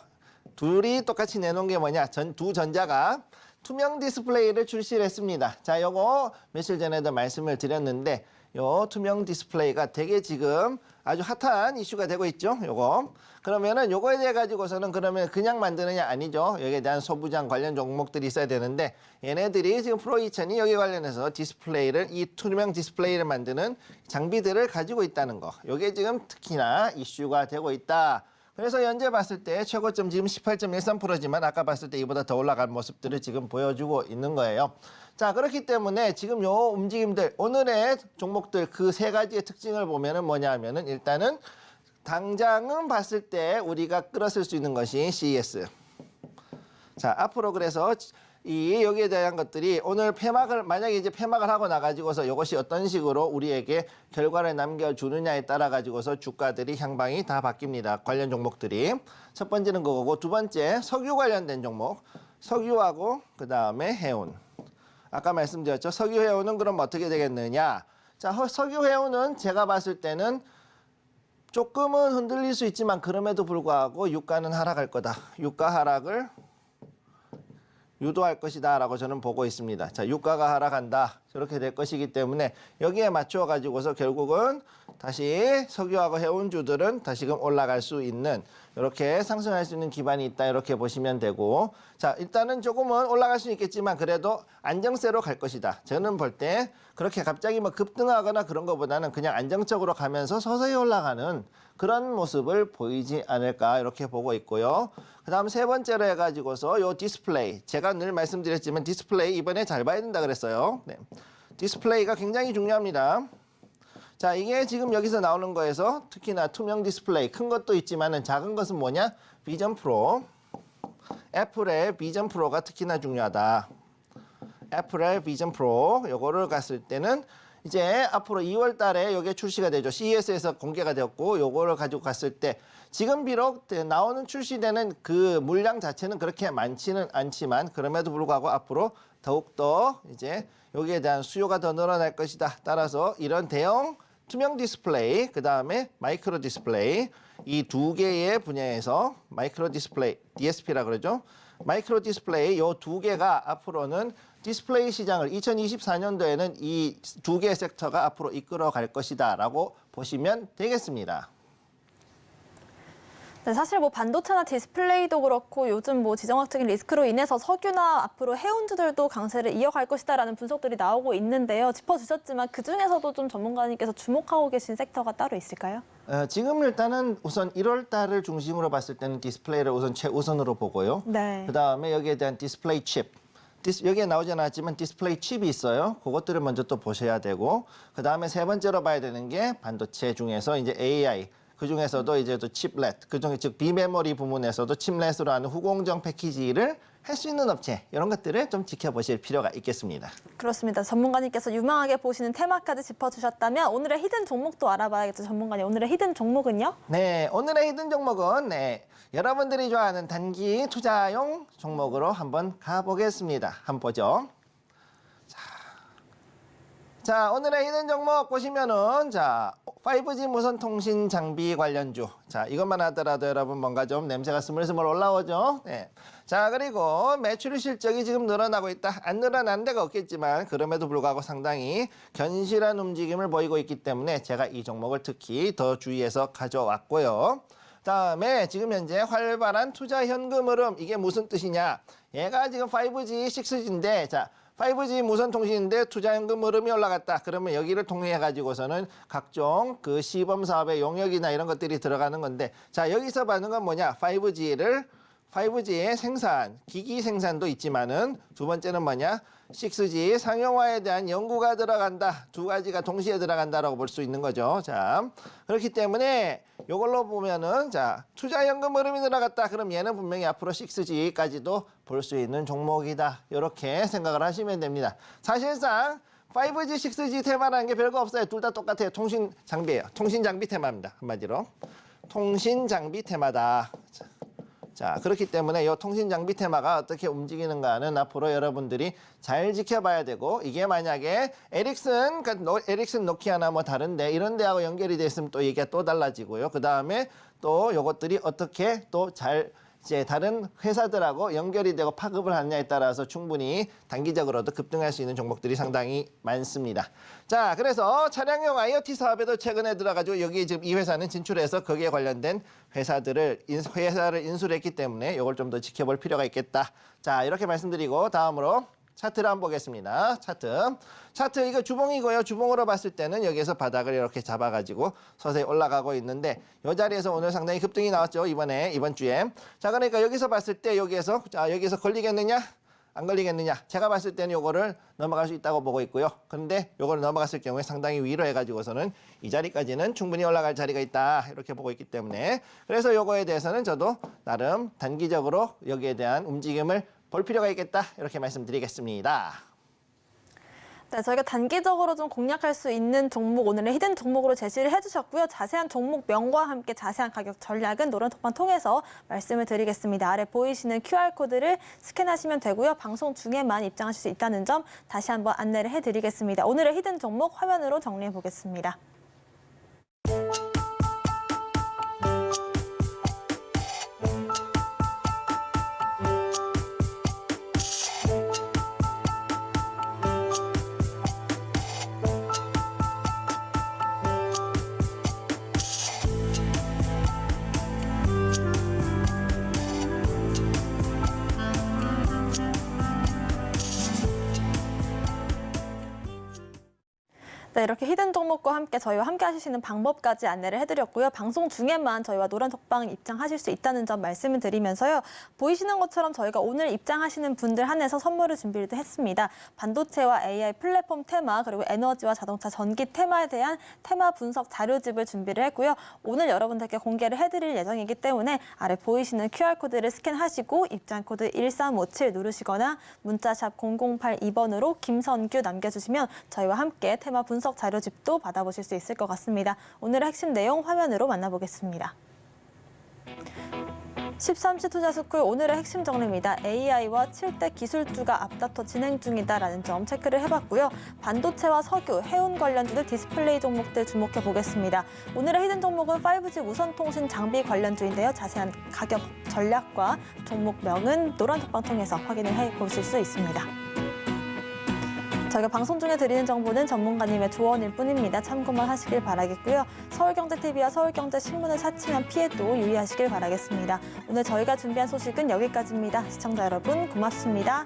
둘이 똑같이 내놓은 게 뭐냐, 두 전자가 투명 디스플레이를 출시를 했습니다. 자, 요거 며칠 전에도 말씀을 드렸는데, 요 투명 디스플레이가 되게 지금 아주 핫한 이슈가 되고 있죠. 요거. 그러면은 요거에 대해 가지고서는 그러면 그냥 만드느냐 아니죠. 여기에 대한 소부장 관련 종목들이 있어야 되는데 얘네들이 지금 프로 2000이 여기 관련해서 디스플레이를 이 투명 디스플레이를 만드는 장비들을 가지고 있다는 거. 요게 지금 특히나 이슈가 되고 있다. 그래서 현재 봤을 때 최고점 지금 18.13%지만 아까 봤을 때 이보다 더 올라간 모습들을 지금 보여주고 있는 거예요. 자, 그렇기 때문에 지금 요 움직임들, 오늘의 종목들 그 세 가지의 특징을 보면은 뭐냐 하면은 일단은 당장은 봤을 때 우리가 끌어쓸 수 있는 것이 CES. 자, 앞으로 그래서 여기에 대한 것들이 오늘 만약에 이제 폐막을 하고 나가지고서 이것이 어떤 식으로 우리에게 결과를 남겨주느냐에 따라 가지고서 주가들이 향방이 다 바뀝니다. 관련 종목들이. 첫 번째는 그거고 두 번째 석유 관련된 종목. 석유하고 그 다음에 해운. 아까 말씀드렸죠. 석유 해운은 그럼 어떻게 되겠느냐. 자, 석유 해운은 제가 봤을 때는 조금은 흔들릴 수 있지만 그럼에도 불구하고 유가는 하락할 거다. 유가 하락을 유도할 것이다 라고 저는 보고 있습니다. 자, 유가가 하락한다. 저렇게 될 것이기 때문에 여기에 맞춰 가지고서 결국은 다시 석유하고 해운주들은 다시금 올라갈 수 있는 이렇게 상승할 수 있는 기반이 있다 이렇게 보시면 되고 자, 일단은 조금은 올라갈 수 있겠지만 그래도 안정세로 갈 것이다. 저는 볼 때 그렇게 갑자기 뭐 급등하거나 그런 것보다는 그냥 안정적으로 가면서 서서히 올라가는 그런 모습을 보이지 않을까 이렇게 보고 있고요. 그 다음 세 번째로 해가지고서 요 디스플레이. 제가 늘 말씀드렸지만 디스플레이 이번에 잘 봐야 된다 그랬어요. 네. 디스플레이가 굉장히 중요합니다. 자, 이게 지금 여기서 나오는 거에서 특히나 투명 디스플레이 큰 것도 있지만은 작은 것은 뭐냐? 비전 프로. 애플의 비전 프로가 특히나 중요하다. 애플의 비전 프로 요거를 갔을 때는 이제 앞으로 2월 달에 이게 출시가 되죠. CES에서 공개가 되었고 요거를 가지고 갔을 때 지금 비록 나오는 출시되는 그 물량 자체는 그렇게 많지는 않지만 그럼에도 불구하고 앞으로 더욱더 이제 여기에 대한 수요가 더 늘어날 것이다. 따라서 이런 대형 투명 디스플레이, 그 다음에 마이크로 디스플레이 이 두 개의 분야에서 마이크로 디스플레이, DSP라 그러죠. 마이크로 디스플레이 요 두 개가 앞으로는 디스플레이 시장을 2024년도에는 이 두 개의 섹터가 앞으로 이끌어 갈 것이다라고 보시면 되겠습니다. 네, 사실 뭐 반도체나 디스플레이도 그렇고 요즘 뭐 지정학적인 리스크로 인해서 석유나 앞으로 해운주들도 강세를 이어갈 것이다라는 분석들이 나오고 있는데요. 짚어주셨지만 그 중에서도 좀 전문가님께서 주목하고 계신 섹터가 따로 있을까요? 지금 일단은 우선 1월 달을 중심으로 봤을 때는 디스플레이를 우선 최우선으로 보고요. 네. 그다음에 여기에 대한 디스플레이 칩. 여기에 나오지 않았지만 디스플레이 칩이 있어요. 그것들을 먼저 또 보셔야 되고 그다음에 세 번째로 봐야 되는 게 반도체 중에서 이제 AI. 그 중에서도 이제 또 칩렛, 그중에 즉 비메모리 부문에서도 칩렛으로 하는 후공정 패키지를 할 수 있는 업체 이런 것들을 좀 지켜보실 필요가 있겠습니다. 그렇습니다. 전문가님께서 유망하게 보시는 테마까지 짚어주셨다면 오늘의 히든 종목도 알아봐야겠죠. 전문가님, 오늘의 히든 종목은요? 네, 오늘의 히든 종목은 여러분들이 좋아하는 단기 투자용 종목으로 한번 가보겠습니다. 한번 보죠. 자, 오늘의 히든 종목 보시면은 5G 무선 통신 장비 관련주. 자, 이것만 하더라도 여러분 뭔가 좀 냄새가 스물스물 올라오죠. 네. 자, 그리고 매출 실적이 지금 늘어나고 있다. 안 늘어난 데가 없겠지만 그럼에도 불구하고 상당히 견실한 움직임을 보이고 있기 때문에 제가 이 종목을 특히 더 주의해서 가져왔고요. 다음에 지금 현재 활발한 투자 현금 흐름. 이게 무슨 뜻이냐? 얘가 지금 5G, 6G인데 5G 무선 통신인데 투자 현금 흐름이 올라갔다. 그러면 여기를 통해 가지고서는 각종 그 시범 사업의 용역이나 이런 것들이 들어가는 건데 여기서 받는 건 뭐냐? 5G의 생산, 기기 생산도 있지만은 두 번째는 뭐냐? 6G 상용화에 대한 연구가 들어간다. 두 가지가 동시에 들어간다라고 볼 수 있는 거죠. 자, 그렇기 때문에 이걸로 보면은 투자 현금 흐름이 들어갔다. 그럼 얘는 분명히 앞으로 6G까지도 볼 수 있는 종목이다. 이렇게 생각을 하시면 됩니다. 사실상 5G, 6G 테마라는 게 별거 없어요. 둘 다 똑같아요. 통신 장비예요. 통신 장비 테마입니다. 한마디로. 통신 장비 테마다. 자, 그렇기 때문에 이 통신 장비 테마가 어떻게 움직이는가는 앞으로 여러분들이 잘 지켜봐야 되고 이게 만약에 에릭슨, 노키아나 뭐 다른데 이런 데하고 연결이 돼 있으면 또 얘기가 또 달라지고요. 그 다음에 또 이것들이 어떻게 또 잘 이제 다른 회사들하고 연결이 되고 파급을 하느냐에 따라서 충분히 단기적으로도 급등할 수 있는 종목들이 상당히 많습니다. 자, 그래서 차량용 IoT 사업에도 최근에 들어가지고 여기 지금 이 회사는 진출해서 거기에 관련된 회사를 인수를 했기 때문에 이걸 좀 더 지켜볼 필요가 있겠다. 자, 이렇게 말씀드리고 다음으로 차트를 한번 보겠습니다. 차트 이거 주봉이고요. 주봉으로 봤을 때는 여기에서 바닥을 이렇게 잡아가지고 서서히 올라가고 있는데 이 자리에서 오늘 상당히 급등이 나왔죠. 이번 주에. 자, 그러니까 여기서 봤을 때 여기에서 걸리겠느냐? 안 걸리겠느냐? 제가 봤을 때는 요거를 넘어갈 수 있다고 보고 있고요. 그런데 요거를 넘어갔을 경우에 상당히 위로 해가지고서는 이 자리까지는 충분히 올라갈 자리가 있다. 이렇게 보고 있기 때문에 그래서 요거에 대해서는 저도 나름 단기적으로 여기에 대한 움직임을 볼 필요가 있겠다. 이렇게 말씀드리겠습니다. 네, 저희가 단기적으로 좀 공략할 수 있는 종목 오늘의 히든 종목으로 제시를 해주셨고요. 자세한 종목명과 함께 자세한 가격 전략은 노란톡방 통해서 말씀을 드리겠습니다. 아래 보이시는 QR코드를 스캔하시면 되고요. 방송 중에만 입장하실 수 있다는 점 다시 한번 안내를 해드리겠습니다. 오늘의 히든 종목 화면으로 정리해 보겠습니다. 네, 이렇게 히든 종목과 함께 저희와 함께 하실 수 있는 방법까지 안내를 해드렸고요. 방송 중에만 저희와 노란톡방 입장하실 수 있다는 점 말씀을 드리면서요. 보이시는 것처럼 저희가 오늘 입장하시는 분들 한해서 선물을 준비를 했습니다. 반도체와 AI 플랫폼 테마 그리고 에너지와 자동차 전기 테마에 대한 테마 분석 자료집을 준비를 했고요. 오늘 여러분들께 공개를 해드릴 예정이기 때문에 아래 보이시는 QR코드를 스캔하시고 입장코드 1357 누르시거나 문자샵 0082번으로 김선규 남겨주시면 저희와 함께 테마 분석 분석 자료집도 받아보실 수 있을 것 같습니다. 오늘의 핵심 내용 화면으로 만나보겠습니다. 13시 투자스쿨 오늘의 핵심 정리입니다. AI와 7대 기술주가 앞다퉈 진행 중이다라는 점 체크를 해봤고요. 반도체와 석유, 해운 관련주들 디스플레이 종목들 주목해 보겠습니다. 오늘의 히든 종목은 5G 무선통신 장비 관련주인데요. 자세한 가격 전략과 종목명은 노란 톡방 통해서 확인을 해보실 수 있습니다. 저희가 방송 중에 드리는 정보는 전문가님의 조언일 뿐입니다. 참고만 하시길 바라겠고요. 서울경제TV와 서울경제신문을 사칭한 피해도 유의하시길 바라겠습니다. 오늘 저희가 준비한 소식은 여기까지입니다. 시청자 여러분 고맙습니다.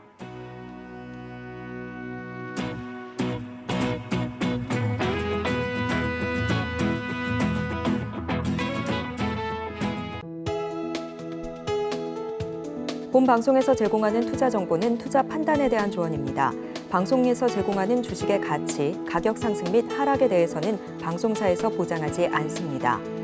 본 방송에서 제공하는 투자 정보는 투자 판단에 대한 조언입니다. 방송에서 제공하는 주식의 가치, 가격 상승 및 하락에 대해서는 방송사에서 보장하지 않습니다.